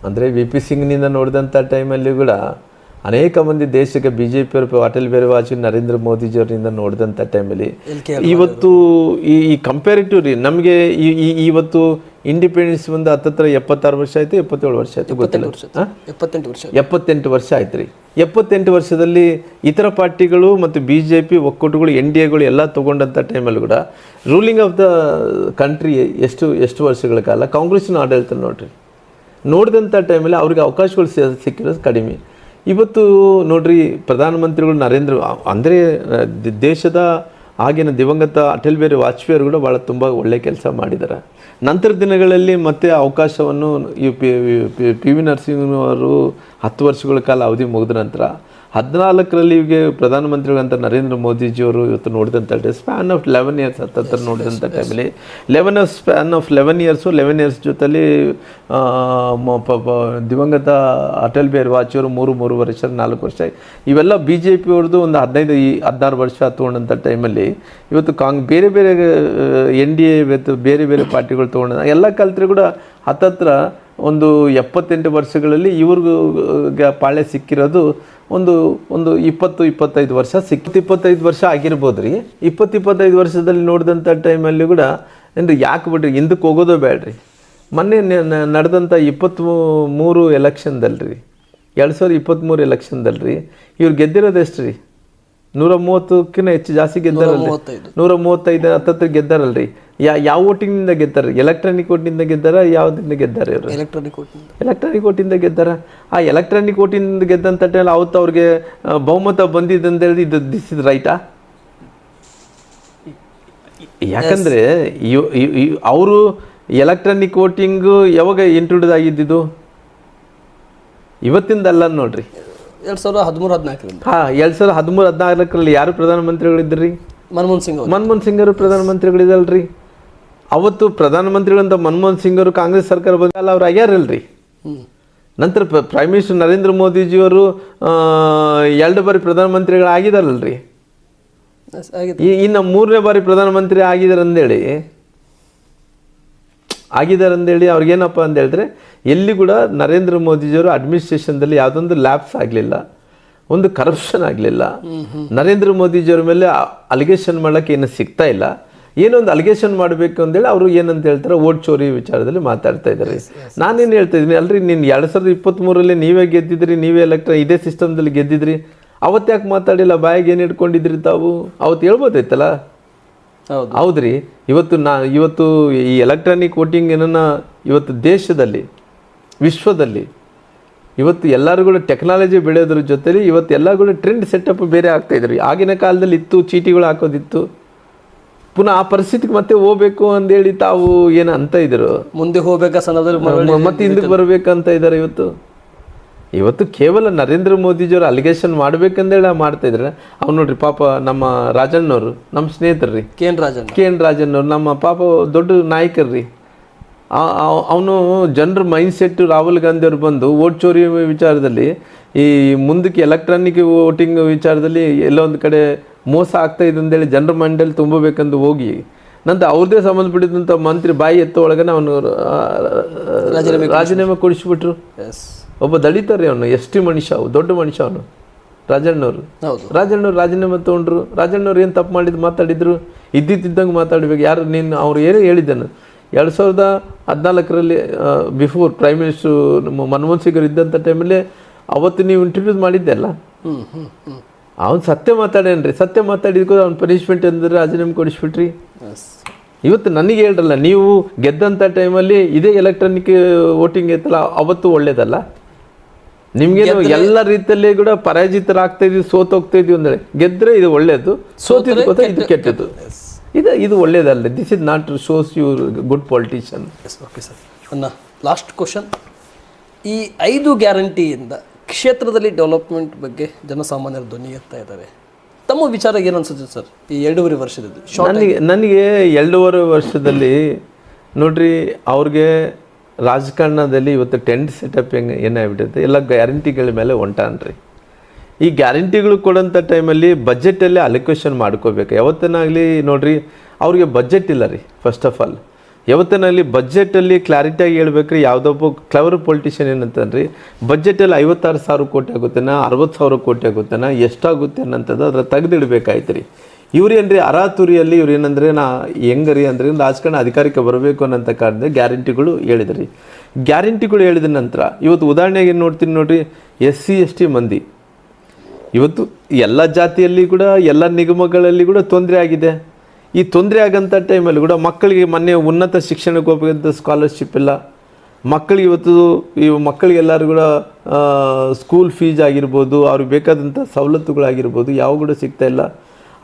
ಅಂದರೆ VP ಸಿಂಗ್ನಿಂದ ನೋಡಿದಂಥ ಟೈಮಲ್ಲಿ ಕೂಡ ಅನೇಕ ಮಂದಿ ದೇಶಕ್ಕೆ BJP ಅವರು ಅಟಲ್ ಬಿಹಾರಿ ವಾಜಪೇಯಿ, ನರೇಂದ್ರ ಮೋದಿಜಿಯವರಿಂದ ನೋಡಿದಂಥ ಟೈಮಲ್ಲಿ ಇವತ್ತು ಈ ಕಂಪ್ಯಾರಿಟಿವ್ ರೀ ನಮಗೆ ಇವತ್ತು ಇಂಡಿಪೆಂಡೆನ್ಸ್ ಬಂದು ಹತ್ತತ್ರ 76 ವರ್ಷ ಆಯಿತು, 77 ವರ್ಷ ಆಯಿತು, ಗೊತ್ತಿಲ್ಲ, 78 ವರ್ಷ ಆಯ್ತು ರೀ. 78 ವರ್ಷದಲ್ಲಿ ಇತರ ಪಾರ್ಟಿಗಳು ಮತ್ತು BJP ಒಕ್ಕೂಟಗಳು NDAಗಳು ಎಲ್ಲ ತೊಗೊಂಡಂಥ ಟೈಮಲ್ಲಿ ಕೂಡ ರೂಲಿಂಗ್ ಆಫ್ ದ ಕಂಟ್ರಿ ಎಷ್ಟು ವರ್ಷಗಳ ಕಾಲ ಕಾಂಗ್ರೆಸ್ನ ಆಡಳಿತ ನೋಡಿದಂಥ ಟೈಮಲ್ಲಿ ಅವ್ರಿಗೆ ಅವಕಾಶಗಳು ಸಿಕ್ಕಿರೋದು ಕಡಿಮೆ. ಇವತ್ತು ನೋಡ್ರಿ, ಪ್ರಧಾನಮಂತ್ರಿಗಳು ನರೇಂದ್ರ ಅಂದರೆ ದೇಶದ ಆಗಿನ ದಿವಂಗತ ಅಟಲ್ ಬಿಹಾರಿ ವಾಜಪೇಯಿ ಅವರು ಕೂಡ ಭಾಳ ತುಂಬ ಒಳ್ಳೆ ಕೆಲಸ ಮಾಡಿದ್ದಾರೆ. ನಂತರ ದಿನಗಳಲ್ಲಿ ಮತ್ತೆ ಅವಕಾಶವನ್ನು PV ನರಸಿಂಹವರು 10 ವರ್ಷಗಳ ಕಾಲ ಅವಧಿ ಮುಗಿದ ನಂತರ 14ರಲ್ಲಿ ಇವಿಗೆ ಪ್ರಧಾನಮಂತ್ರಿಗಳಂತ ನರೇಂದ್ರ ಮೋದಿಜಿಯವರು ಇವತ್ತು ನೋಡಿದಂಥ ಸ್ಪ್ಯಾನ್ ಆಫ್ 11 ಇಯರ್ಸ್ ಹತ್ತಿರ ನೋಡಿದಂಥ ಟೈಮಲ್ಲಿ 11 ಇಯರ್ಸ್ ಜೊತೆಲಿ ದಿವಂಗತ ಅಟಲ್ ಬಿಹಾರಿ ವಾಜಪೇಯಿ 3 ವರ್ಷ 4 ವರ್ಷ ಇವೆಲ್ಲ BJP ಅವ್ರದ್ದು ಒಂದು 15-16 ವರ್ಷ ತೊಗೊಂಡಂಥ ಟೈಮಲ್ಲಿ ಇವತ್ತು ಬೇರೆ ಬೇರೆ NDA ಇವತ್ತು ಬೇರೆ ಬೇರೆ ಪಾರ್ಟಿಗಳು ತೊಗೊಂಡ ಎಲ್ಲ ಕಲ್ತ್ರೆ ಕೂಡ ಹತ್ತತ್ರ ಒಂದು 78 ವರ್ಷಗಳಲ್ಲಿ ಇವ್ರಿಗೆ ಪಾಳೆ ಸಿಕ್ಕಿರೋದು ಒಂದು 20-25 ವರ್ಷ 25 ವರ್ಷ ಆಗಿರ್ಬೋದು ರೀ. 20-25 ವರ್ಷದಲ್ಲಿ ನೋಡಿದಂಥ ಟೈಮಲ್ಲಿ ಕೂಡ ಏನ್ರಿ ಯಾಕೆ ಬಿಡ್ರಿ ಹಿಂದಕ್ಕೆ ಹೋಗೋದು ಬೇಡ್ರಿ. ಮೊನ್ನೆ ನಡೆದಂಥ 23 ಎಲೆಕ್ಷನ್ದಲ್ರಿ 2023 ಎಲೆಕ್ಷನ್ದಲ್ರಿ ಇವ್ರು ಗೆದ್ದಿರೋದು ಎಷ್ಟು ರೀ? 130ಕ್ಕಿಂತ ಹೆಚ್ಚು ಜಾಸ್ತಿ ಗೆದ್ದಾರಲ್ರಿ. 135 ಹತ್ತತ್ರ ಗೆದ್ದಾರಲ್ರಿ. ಯಾವ ವೋಟಿಂಗ್ನಿಂದ ಗೆದ್ದಾರ? ಎಲೆಕ್ಟ್ರಾನಿಕ್ ವೋಟಿಂದ ಗೆದ್ದಾರ? ಯಾವುದರಿಂದ ಗೆದ್ದಾರೆ ಇವರು? ಎಲೆಕ್ಟ್ರಾನಿಕ್ ವೋಟಿಂದ ಗೆದ್ದಾರ. ಆ ಎಲೆಕ್ಟ್ರಾನಿಕ್ ವೋಟಿಂದ ಗೆದ್ದಂಥ ಟೈಮ್ ಅವತ್ತು ಅವ್ರಿಗೆ ಬಹುಮತ ಬಂದಿದ್ದು ಅಂತ ಹೇಳಿ ಇದು ದಿಸ್ ಇಸ್ ರೈಟಾ? ಯಾಕಂದರೆ ಅವರು ಎಲೆಕ್ಟ್ರಾನಿಕ್ ವೋಟಿಂಗು ಯಾವಾಗ ಇಂಟ್ರೊಡ್ಯೂಸ್ ಆಗಿದ್ದು? ಇವತ್ತಿಂದಲ್ಲ ನೋಡ್ರಿ, 2013-14 ಹಾಂ 2013-14ರಲ್ಲಿ ಯಾರು ಪ್ರಧಾನಮಂತ್ರಿಗಳಿದ್ರಿ? ಮನಮೋಹನ್ ಸಿಂಗ್ ಅವರು ಪ್ರಧಾನಮಂತ್ರಿಗಳಿದಲ್ರಿ. ಅವತ್ತು ಪ್ರಧಾನಮಂತ್ರಿಗಳಂತ ಮನಮೋಹನ್ ಸಿಂಗ್ ಅವರು ಕಾಂಗ್ರೆಸ್ ಸರ್ಕಾರ ಬಂದಲ್ಲ ಅವ್ರು ಆಗ್ಯಾರಲ್ರಿ. ನಂತರ ಪ್ರೈಮ್ ಮಿನಿಸ್ಟರ್ ನರೇಂದ್ರ ಮೋದಿಜಿಯವರು 2 ಬಾರಿ ಪ್ರಧಾನಮಂತ್ರಿಗಳಾಗಿದಾರಲ್ರಿ. ಇನ್ನು 3ನೇ ಬಾರಿ ಪ್ರಧಾನಮಂತ್ರಿ ಆಗಿದಾರಂದೇಳಿ ಅವ್ರಿಗೇನಪ್ಪ ಅಂತ ಹೇಳಿದ್ರೆ ಎಲ್ಲಿ ಕೂಡ ನರೇಂದ್ರ ಮೋದಿಜಿಯವರು ಅಡ್ಮಿನಿಸ್ಟ್ರೇಷನ್ದಲ್ಲಿ ಯಾವುದೊಂದು ಲ್ಯಾಪ್ಸ್ ಆಗಲಿಲ್ಲ, ಒಂದು ಕರಪ್ಷನ್ ಆಗಲಿಲ್ಲ. ನರೇಂದ್ರ ಮೋದಿಜಿಯವ್ರ ಮೇಲೆ ಅಲಿಗೇಷನ್ ಮಾಡೋಕ್ಕೆ ಏನು ಸಿಗ್ತಾ ಇಲ್ಲ. ಏನೊಂದು ಅಲಿಗೇಷನ್ ಮಾಡಬೇಕು ಅಂತೇಳಿ ಅವರು ಏನಂತ ಹೇಳ್ತಾರೆ, ವೋಟ್ ಚೋರಿ ವಿಚಾರದಲ್ಲಿ ಮಾತಾಡ್ತಾ ಇದ್ದಾರೆ. ನಾನೇನು ಹೇಳ್ತಾ ಇದ್ದೀನಿ ಅಲ್ರಿ, ನೀನು 2023ರಲ್ಲಿ ನೀವೇ ಗೆದ್ದಿದ್ರಿ, ನೀವೇ ಇದೇ ಸಿಸ್ಟಮ್ದಲ್ಲಿ ಗೆದ್ದಿದ್ರಿ, ಅವತ್ತು ಯಾಕೆ ಮಾತಾಡಿಲ್ಲ? ಬಾಯಿಗೆ ಏನು ಇಟ್ಕೊಂಡಿದ್ರಿ ತಾವು? ಅವತ್ತು ಹೇಳ್ಬೋದಾಯ್ತಲ್ಲ. ಹೌದ್ರಿ. ಇವತ್ತು ಈ ಎಲೆಕ್ಟ್ರಾನಿಕ್ ವೋಟಿಂಗ್ ಏನನ್ನ ಇವತ್ತು ದೇಶದಲ್ಲಿ ವಿಶ್ವದಲ್ಲಿ ಇವತ್ತು ಎಲ್ಲರೂ ಕೂಡ ಟೆಕ್ನಾಲಜಿ ಬೆಳೆಯೋದ್ರ ಜೊತೆಲಿ ಇವತ್ತು ಎಲ್ಲ ಕೂಡ ಟ್ರೆಂಡ್ ಸೆಟಪ್ ಬೇರೆ ಆಗ್ತಾಯಿದ್ರು. ಆಗಿನ ಕಾಲದಲ್ಲಿ ಇತ್ತು, ಚೀಟಿಗಳು ಹಾಕೋದಿತ್ತು. ಪುನಃ ಆ ಪರಿಸ್ಥಿತಿಗೆ ಮತ್ತೆ ಹೋಗ್ಬೇಕು ಅಂದೇಳಿ ತಾವು ಏನು ಅಂತ ಇದ್ರು, ಮುಂದೆ ಹೋಗ್ಬೇಕಾ ಮತ್ತೆ ಹಿಂದಕ್ಕೆ ಬರ್ಬೇಕಂತ ಇದ್ದಾರೆ. ಇವತ್ತು ಕೇವಲ ನರೇಂದ್ರ ಮೋದಿಜಿಯವರು ಅಲಿಗೇಷನ್ ಮಾಡ್ಬೇಕಂದೇಳಿ ಮಾಡ್ತಾ ಇದ್ರೆ ಅವ್ನು ನೋಡ್ರಿ ಪಾಪ ನಮ್ಮ ರಾಜಣ್ಣವರು, ನಮ್ಮ ಸ್ನೇಹಿತರ್ರಿ KN ರಾಜಣ್ಣವ್ರು, ನಮ್ಮ ಪಾಪ ದೊಡ್ಡ ನಾಯಕರ್ರಿ. ಅವನು ಜನರ ಮೈಂಡ್ ಸೆಟ್ ರಾಹುಲ್ ಗಾಂಧಿ ಅವ್ರು ಬಂದು ವೋಟ್ ಚೋರಿ ವಿಚಾರದಲ್ಲಿ ಈ ಮುಂದಕ್ಕೆ ಎಲೆಕ್ಟ್ರಾನಿಕ್ ವೋಟಿಂಗ್ ವಿಚಾರದಲ್ಲಿ ಎಲ್ಲೋ ಒಂದು ಕಡೆ ಮೋಸ ಆಗ್ತಾ ಇದೆ ಅಂತೇಳಿ ಜನರ ಮೈಂಡಲ್ಲಿ ತುಂಬಬೇಕಂದು ಹೋಗಿ ನಂತರ ಅವ್ರದ್ದೇ ಸಂಬಂಧಪಟ್ಟಿದ್ದಂಥ ಮಂತ್ರಿ ಬಾಯಿ ಎತ್ತೋ ಒಳಗನೆ ಅವನು ರಾಜೀನಾಮೆ ಕೊಡಿಸ್ಬಿಟ್ರು. ಒಬ್ಬ ದಲಿತರಿ ಅವನು, ST ಮನುಷ್ಯ, ದೊಡ್ಡ ಮನುಷ್ಯ ಅವನು ರಾಜಣ್ಣವರು ರಾಜೀನಾಮೆ ತೊಗೊಂಡ್ರು. ರಾಜಣ್ಣವ್ರು ಏನು ತಪ್ಪು ಮಾತಾಡಿದ್ರು? ಇದ್ದಿದ್ದಂಗೆ ಮಾತಾಡ್ಬೇಕು. ಯಾರು ನೀನು ಅವ್ರು ಏನೋ ಹೇಳಿದ್ದಾನು 2014ರಲ್ಲಿ before prime minister Manmohan Singh ಇದ್ದಂಥ ಟೈಮಲ್ಲಿ ಅವತ್ತು ನೀವು ಇಂಟ್ರೊಡ್ಯೂಸ್ ಮಾಡಿದ್ದೆ ಅಲ್ಲ, ಅವ್ನು ಸತ್ಯ ಮಾತಾಡೇನ್ರಿ. ಸತ್ಯ ಮಾತಾಡಿದ್ಕೋ ಅವ್ನು ಪನಿಷ್ಮೆಂಟ್ ಅಂದರೆ ರಾಜೀನಾಮೆ ಕೊಡಿಸ್ಬಿಟ್ರಿ. ಇವತ್ತು ನನಗೆ ಹೇಳ್ರಲ್ಲ, ನೀವು ಗೆದ್ದಂಥ ಟೈಮಲ್ಲಿ ಇದೇ ಎಲೆಕ್ಟ್ರಾನಿಕ್ ವೋಟಿಂಗ್ ಐತಲ್ಲ, ಅವತ್ತು ಒಳ್ಳೇದಲ್ಲ ನಿಮ್ಗೇನು? ಎಲ್ಲ ರೀತಿಯಲ್ಲಿ ಕೂಡ ಪರಾಜಿತರಾಗ್ತಾ ಇದೀವಿ, ಸೋತೋಗ್ತಾ ಇದೀವಿ ಅಂದರೆ ಗೆದ್ದರೆ ಇದು ಒಳ್ಳೇದು, ಸೋತಿದ್ಕೋತ ಇದು ಕೆಟ್ಟದ್ದು. ಇದು ಒಳ್ಳೇದಲ್ಲ. This is not shows you good politician. Okay sir, ನನ್ನ ಲಾಸ್ಟ್ ಕ್ವಶನ್, ಈ 5 ಗ್ಯಾರಂಟಿಯಿಂದ ಕ್ಷೇತ್ರದಲ್ಲಿ ಡೆವಲಪ್ಮೆಂಟ್ ಬಗ್ಗೆ ಜನಸಾಮಾನ್ಯರ ಧ್ವನಿ ಎತ್ತಾ ಇದ್ದಾರೆ. ತಮ್ಮ ವಿಚಾರ ಏನು ಅನ್ಸುತ್ತೆ ಸರ್ ಈ 2.5 ವರ್ಷದಲ್ಲಿ? ನನಗೆ 2.5 ವರ್ಷದಲ್ಲಿ ನೋಡ್ರಿ, ಅವ್ರಿಗೆ ರಾಜಕಾರಣದಲ್ಲಿ ಇವತ್ತು ಟೆಂಟ್ ಸೆಟಪ್ ಏನಾಗ್ಬಿಟ್ಟೈತೆ, ಎಲ್ಲ ಗ್ಯಾರಂಟಿಗಳ ಮೇಲೆ ಹೊಂಟಾನ್ರಿ. ಈ ಗ್ಯಾರಂಟಿಗಳು ಕೊಡೋಂಥ ಟೈಮಲ್ಲಿ ಬಜೆಟಲ್ಲೇ ಅಲೋಕೇಶನ್ ಮಾಡ್ಕೋಬೇಕು. ಯಾವತ್ತನಾಗಲಿ ನೋಡ್ರಿ, ಅವ್ರಿಗೆ ಬಜೆಟ್ ಇಲ್ಲ ರೀ. ಫಸ್ಟ್ ಆಫ್ ಆಲ್ ಯಾವತ್ತನಾಗಲಿ ಬಜೆಟಲ್ಲಿ ಕ್ಲಾರಿಟಿಯಾಗಿ ಹೇಳ್ಬೇಕ್ರಿ. ಯಾವುದೊಬ್ಬ ಕ್ಲವರ್ ಪೊಲಿಟಿಷಿಯನ್ ಏನಂತಂದ್ರಿ, ಬಜೆಟಲ್ಲಿ 56,000 ಕೋಟಿ ಆಗುತ್ತೇನ, 60,000 ಕೋಟಿ ಆಗುತ್ತೇನ, ಎಷ್ಟಾಗುತ್ತೆ ಅನ್ನೋಂಥದ್ದು ಅದ್ರ ತೆಗೆದಿಡ್ಬೇಕಾಯ್ತು ರೀ. ಇವ್ರೇನ್ರಿ ಅರಾತುರಿಯಲ್ಲಿ ಇವ್ರು ಏನಂದರೆ ಹೆಂಗರಿ ಅಂದರೆ ರಾಜಕಾರಣ ಅಧಿಕಾರಕ್ಕೆ ಬರಬೇಕು ಅನ್ನೋಂಥ ಕಾರಣದ ಗ್ಯಾರಂಟಿಗಳು ಹೇಳಿದ್ರಿ. ಗ್ಯಾರಂಟಿಗಳು ಹೇಳಿದ ನಂತರ ಇವತ್ತು ಉದಾಹರಣೆಗೆ ಏನು ನೋಡ್ತೀನಿ ನೋಡ್ರಿ, SC ST ಮಂದಿ ಇವತ್ತು ಎಲ್ಲ ಜಾತಿಯಲ್ಲಿ ಕೂಡ ಎಲ್ಲ ನಿಗಮಗಳಲ್ಲಿ ಕೂಡ ತೊಂದರೆ ಆಗಿದೆ. ಈ ತೊಂದರೆ ಆಗೋಂಥ ಟೈಮಲ್ಲಿ ಕೂಡ ಮಕ್ಕಳಿಗೆ ಮೊನ್ನೆ ಉನ್ನತ ಶಿಕ್ಷಣಕ್ಕೆ ಹೋಗ್ಬೇಕಂತ ಸ್ಕಾಲರ್ಶಿಪ್ ಇಲ್ಲ. ಮಕ್ಕಳಿಗೆ ಇವತ್ತು ಮಕ್ಕಳಿಗೆಲ್ಲರೂ ಕೂಡ ಸ್ಕೂಲ್ ಫೀಸ್ ಆಗಿರ್ಬೋದು, ಅವ್ರಿಗೆ ಬೇಕಾದಂಥ ಸವಲತ್ತುಗಳಾಗಿರ್ಬೋದು ಯಾವ ಕೂಡ ಸಿಗ್ತಾಯಿಲ್ಲ.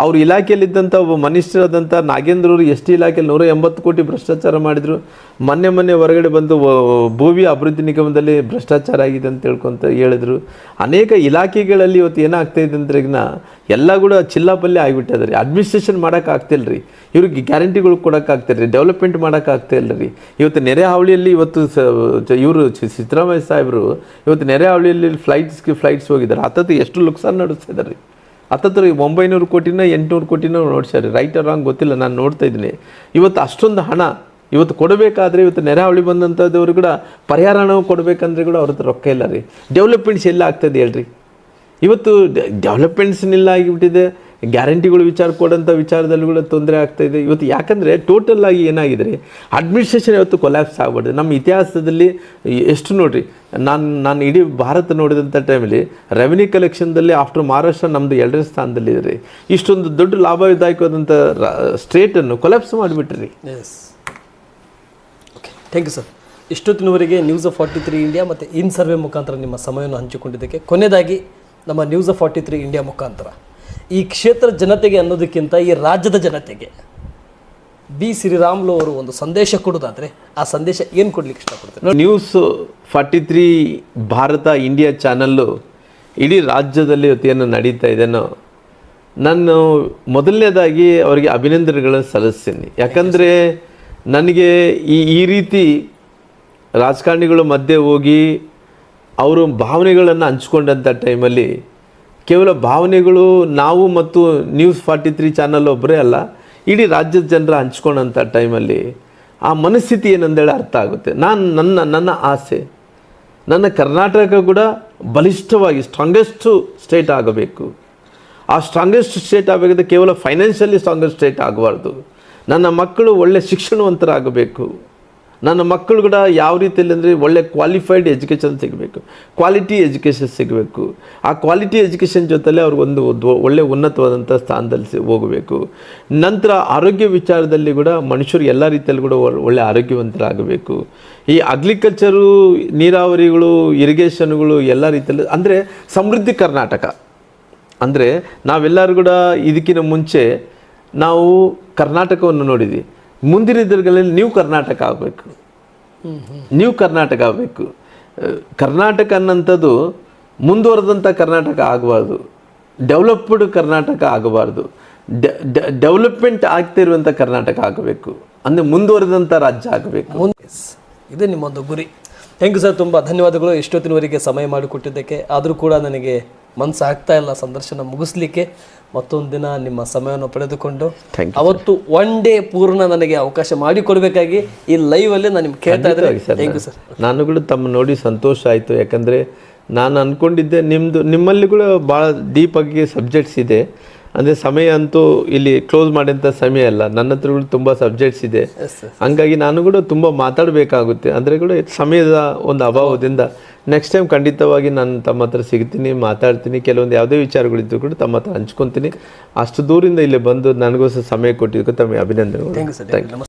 ಅವ್ರ ಇಲಾಖೆಯಲ್ಲಿದ್ದಂಥ ಒಬ್ಬ ಮನಿಷ್ಠರಾದಂಥ ನಾಗೇಂದ್ರವರು ಎಸ್ ಟಿ ಇಲಾಖೆಯಲ್ಲಿ 180 ಕೋಟಿ ಭ್ರಷ್ಟಾಚಾರ ಮಾಡಿದರು. ಮೊನ್ನೆ ಹೊರಗಡೆ ಬಂದು ಭೂವಿ ಅಭಿವೃದ್ಧಿ ನಿಗಮದಲ್ಲಿ ಭ್ರಷ್ಟಾಚಾರ ಆಗಿದೆ ಅಂತ ಹೇಳ್ಕೊಂತ ಹೇಳಿದ್ರು. ಅನೇಕ ಇಲಾಖೆಗಳಲ್ಲಿ ಇವತ್ತು ಏನಾಗ್ತಾಯಿದೆ ಅಂದ್ರೆ ಈಗ ಎಲ್ಲ ಕೂಡ ಚಿಲ್ಲಾಪಲ್ಲೆ ಆಗಿಬಿಟ್ಟಿದ್ದಾರೆ. ಅಡ್ಮಿನಿಸ್ಟ್ರೇಷನ್ ಮಾಡೋಕ್ಕಾಗ್ತಿಲ್ಲ ರೀ, ಇವ್ರಿಗೆ ಗ್ಯಾರಂಟಿಗಳು ಕೊಡೋಕ್ಕಾಗ್ತಿಲ್ಲ ರೀ, ಡೆವಲಪ್ಮೆಂಟ್ ಮಾಡೋಕ್ಕಾಗ್ತಾಯಿಲ್ಲ ರೀ. ಇವತ್ತು ನೆರೆ ಹಾವಳಿಯಲ್ಲಿ ಇವತ್ತು ಇವರು ಸಿದ್ದರಾಮಯ್ಯ ಸಾಹೇಬರು ಇವತ್ತು ನೆರೆ ಹಾವಳಿಯಲ್ಲಿ ಫ್ಲೈಟ್ಸ್ ಹೋಗಿದ್ದಾರೆ. ಹತ್ತತ್ತು ಎಷ್ಟು ಲುಕ್ಸಾನ್ ನಡೆಸ್ತಿದ್ದಾರೆ ರೀ. ಹತ್ತತ್ರ 900 ಕೋಟಿನ 800 ಕೋಟಿನ ನೋಡ್ಸ್ಯಾರಿ. ರೈಟ್ ಆರ್ ರಾಂಗ್ ಗೊತ್ತಿಲ್ಲ, ನಾನು ನೋಡ್ತಾ ಇದ್ದೀನಿ. ಇವತ್ತು ಅಷ್ಟೊಂದು ಹಣ ಇವತ್ತು ಕೊಡಬೇಕಾದ್ರೆ ಇವತ್ತು ನೆರೆ ಹಾವಳಿ ಬಂದಂಥದ್ದವರು ಕೂಡ ಪರಿಹಾರ ಹಣ ಕೊಡಬೇಕಂದ್ರೆ ಕೂಡ ಅವ್ರ ಹತ್ರ ರೊಕ್ಕ ಇಲ್ಲ ರೀ. ಡೆವಲಪ್ಮೆಂಟ್ಸ್ ಎಲ್ಲ ಆಗ್ತದೆ ಹೇಳ್ರಿ. ಇವತ್ತು ಡೆವಲಪ್ಮೆಂಟ್ಸ್ನಿಲ್ಲ ಆಗಿಬಿಟ್ಟಿದೆ. ಗ್ಯಾರಂಟಿಗಳು ವಿಚಾರ ಕೊಡೋಂಥ ವಿಚಾರದಲ್ಲಿ ಕೂಡ ತೊಂದರೆ ಆಗ್ತಾಯಿದೆ ಇವತ್ತು. ಯಾಕಂದರೆ ಟೋಟಲ್ ಆಗಿ ಏನಾಗಿದೆ ರೀ, ಅಡ್ಮಿನಿಸ್ಟ್ರೇಷನ್ ಇವತ್ತು ಕೊಲ್ಯಾಪ್ಸ್ ಆಗ್ಬಾರ್ದು. ನಮ್ಮ ಇತಿಹಾಸದಲ್ಲಿ ಎಷ್ಟು ನೋಡಿರಿ, ನಾನು ಇಡೀ ಭಾರತ ನೋಡಿದಂಥ ಟೈಮಲ್ಲಿ ರೆವಿನ್ಯೂ ಕಲೆಕ್ಷನ್ದಲ್ಲಿ ಆಫ್ಟರ್ ಮಹಾರಾಷ್ಟ್ರ ನಮ್ಮದು 2ನೇ ಸ್ಥಾನದಲ್ಲಿದೆ ರೀ. ಇಷ್ಟೊಂದು ದೊಡ್ಡ ಲಾಭದಾಯಕವಾದಂಥ ಸ್ಟೇಟನ್ನು ಕೊಲ್ಯಾಪ್ಸ್ ಮಾಡಿಬಿಟ್ರಿ. Yes, okay, thank you sir. ಇಷ್ಟೊತ್ತಿನವರೆಗೆ ನ್ಯೂಸ್ ಆಫ್ 43 ಇಂಡಿಯಾ ಮತ್ತು ಇನ್ ಸರ್ವೆ ಮುಖಾಂತರ ನಿಮ್ಮ ಸಮಯವನ್ನು ಹಂಚಿಕೊಂಡಿದ್ದಕ್ಕೆ ಕೊನೆಯದಾಗಿ ನಮ್ಮ ನ್ಯೂಸ್ ಆಫ್ 43 ಇಂಡಿಯಾ ಮುಖಾಂತರ ಈ ಕ್ಷೇತ್ರ ಜನತೆಗೆ ಅನ್ನೋದಕ್ಕಿಂತ ಈ ರಾಜ್ಯದ ಜನತೆಗೆ ಬಿ ಶ್ರೀರಾಮುಲು ಅವರು ಒಂದು ಸಂದೇಶ ಕೊಡೋದಾದರೆ ಆ ಸಂದೇಶ ಏನು ಕೊಡ್ಲಿಕ್ಕೆ ಇಷ್ಟಪಡ್ತಾರೆ? ನ್ಯೂಸ್ 43 ಭಾರತ ಇಂಡಿಯಾ ಚಾನಲ್ಲು ಇಡೀ ರಾಜ್ಯದಲ್ಲಿ ಏನು ನಡೀತಾ ಇದೆನೋ, ನಾನು ಮೊದಲನೇದಾಗಿ ಅವರಿಗೆ ಅಭಿನಂದನೆಗಳನ್ನು ಸಲ್ಲಿಸ್ತೀನಿ. ಯಾಕಂದರೆ ನನಗೆ ಈ ರೀತಿ ರಾಜಕಾರಣಿಗಳ ಮಧ್ಯೆ ಹೋಗಿ ಅವರು ಭಾವನೆಗಳನ್ನು ಹಂಚ್ಕೊಂಡಂಥ ಟೈಮಲ್ಲಿ ಕೇವಲ ಭಾವನೆಗಳು ನಾವು ಮತ್ತು ನ್ಯೂಸ್ 43 ಚಾನಲ್ ಒಬ್ಬರೇ ಅಲ್ಲ, ಇಡೀ ರಾಜ್ಯದ ಜನರ ಹಂಚ್ಕೊಂಡಂಥ ಟೈಮಲ್ಲಿ ಆ ಮನಸ್ಥಿತಿ ಏನಂದೇಳಿ ಅರ್ಥ ಆಗುತ್ತೆ. ನನ್ನ ಆಸೆ, ನನ್ನ ಕರ್ನಾಟಕ ಕೂಡ ಬಲಿಷ್ಠವಾಗಿ ಸ್ಟ್ರಾಂಗೆಸ್ಟ್ ಸ್ಟೇಟ್ ಆಗಬೇಕು. ಆ ಸ್ಟ್ರಾಂಗೆಸ್ಟ್ ಸ್ಟೇಟ್ ಆಗಬೇಕಾದ್ರೆ ಕೇವಲ ಫೈನಾನ್ಷಿಯಲಿ ಸ್ಟ್ರಾಂಗೆಸ್ಟ್ ಸ್ಟೇಟ್ ಆಗಬಾರ್ದು. ನನ್ನ ಮಕ್ಕಳು ಒಳ್ಳೆ ಶಿಕ್ಷಣವಂತರಾಗಬೇಕು. ನನ್ನ ಮಕ್ಕಳು ಕೂಡ ಯಾವ ರೀತಿಯಲ್ಲಿ ಅಂದರೆ ಒಳ್ಳೆ ಕ್ವಾಲಿಫೈಡ್ ಎಜುಕೇಷನ್ ಸಿಗಬೇಕು, ಕ್ವಾಲಿಟಿ ಎಜುಕೇಷನ್ ಸಿಗಬೇಕು. ಆ ಕ್ವಾಲಿಟಿ ಎಜುಕೇಷನ್ ಜೊತೆಲೆ ಅವ್ರಿಗೊಂದು ಒಳ್ಳೆ ಉನ್ನತವಾದಂಥ ಸ್ಥಾನದಲ್ಲಿ ಹೋಗಬೇಕು. ನಂತರ ಆರೋಗ್ಯ ವಿಚಾರದಲ್ಲಿ ಕೂಡ ಮನುಷ್ಯರು ಎಲ್ಲ ರೀತಿಯಲ್ಲಿ ಕೂಡ ಒಳ್ಳೆ ಆರೋಗ್ಯವಂತರಾಗಬೇಕು. ಈ ಅಗ್ರಿಕಲ್ಚರು, ನೀರಾವರಿಗಳು, ಇರಿಗೇಷನ್ಗಳು ಎಲ್ಲ ರೀತಿಯಲ್ಲಿ ಅಂದರೆ ಸಮೃದ್ಧಿ ಕರ್ನಾಟಕ. ಅಂದರೆ ನಾವೆಲ್ಲರೂ ಕೂಡ ಇದಕ್ಕಿಂತ ಮುಂಚೆ ನಾವು ಕರ್ನಾಟಕವನ್ನು ನೋಡಿದ್ವಿ. ಮುಂದಿನ ದಿನಗಳಲ್ಲಿ ನ್ಯೂ ಕರ್ನಾಟಕ ಆಗಬೇಕು. ನ್ಯೂ ಕರ್ನಾಟಕ ಆಗಬೇಕು. ಕರ್ನಾಟಕ ಅನ್ನೋಂಥದ್ದು ಮುಂದುವರೆದಂಥ ಕರ್ನಾಟಕ ಆಗಬಾರ್ದು, ಡೆವಲಪ್ಡ್ ಕರ್ನಾಟಕ ಆಗಬಾರ್ದು, ಡೆವಲಪ್ಮೆಂಟ್ ಆಗ್ತಿರುವಂಥ ಕರ್ನಾಟಕ ಆಗಬೇಕು. ಅಂದರೆ ಮುಂದುವರೆದಂಥ ರಾಜ್ಯ ಆಗಬೇಕು. ಇದು ನಿಮ್ಮೊಂದು ಗುರಿ. ಥ್ಯಾಂಕ್ ಯು ಸರ್, ತುಂಬ ಧನ್ಯವಾದಗಳು ಇಷ್ಟೊತ್ತಿನವರೆಗೆ ಸಮಯ ಮಾಡಿಕೊಟ್ಟಿದ್ದಕ್ಕೆ. ಆದರೂ ಕೂಡ ನನಗೆ ಮನಸ್ಸು ಆಗ್ತಾ ಇಲ್ಲ ಸಂದರ್ಶನ ಮುಗಿಸ್ಲಿಕ್ಕೆ. ಮತ್ತೊಂದು ದಿನ ನಿಮ್ಮ ಸಮಯವನ್ನು ಪಡೆದುಕೊಂಡು ಅವತ್ತು 1 ಡೇ ಪೂರ್ಣ ನನಗೆ ಅವಕಾಶ ಮಾಡಿಕೊಡ್ಬೇಕಾಗಿ ಈ ಲೈವಲ್ಲೇ ನಾನು ನಿಮ್ಗೆ ಕೇಳ್ತಾ ಇದ್ದೆ. Thank you sir. ನಾನು ಕೂಡ ತಮ್ಮ ನೋಡಿ ಸಂತೋಷ ಆಯಿತು. ಯಾಕಂದರೆ ನಾನು ಅಂದ್ಕೊಂಡಿದ್ದೆ ನಿಮ್ಮಲ್ಲಿ ಕೂಡ ಭಾಳ ಡೀಪಾಗಿ ಸಬ್ಜೆಕ್ಟ್ಸ್ ಇದೆ. ಅಂದರೆ ಸಮಯ ಅಂತೂ ಇಲ್ಲಿ ಕ್ಲೋಸ್ ಮಾಡೋಂಥ ಸಮಯ ಅಲ್ಲ, ನನ್ನ ಹತ್ರ ಕೂಡ ತುಂಬ ಸಬ್ಜೆಕ್ಟ್ಸ್ ಇದೆ. ಹಂಗಾಗಿ ನಾನು ಕೂಡ ತುಂಬ ಮಾತಾಡಬೇಕಾಗುತ್ತೆ. ಅಂದರೆ ಕೂಡ ಸಮಯದ ಒಂದು ಅಭಾವದಿಂದ ನೆಕ್ಸ್ಟ್ ಟೈಮ್ ಖಂಡಿತವಾಗಿ ನಾನು ತಮ್ಮ ಹತ್ರ ಸಿಗ್ತೀನಿ, ಮಾತಾಡ್ತೀನಿ. ಕೆಲವೊಂದು ಯಾವುದೇ ವಿಚಾರಗಳಿದ್ದು ಕೂಡ ತಮ್ಮ ಹತ್ರ ಹಂಚ್ಕೊತೀನಿ. ಅಷ್ಟು ದೂರಿಂದ ಇಲ್ಲಿ ಬಂದು ನನಗೋಸ್ಕರ ಸಮಯ ಕೊಟ್ಟಿದ್ದಕ್ಕೆ ತಮಗೆ ಅಭಿನಂದನೆಗಳು. Thank you sir.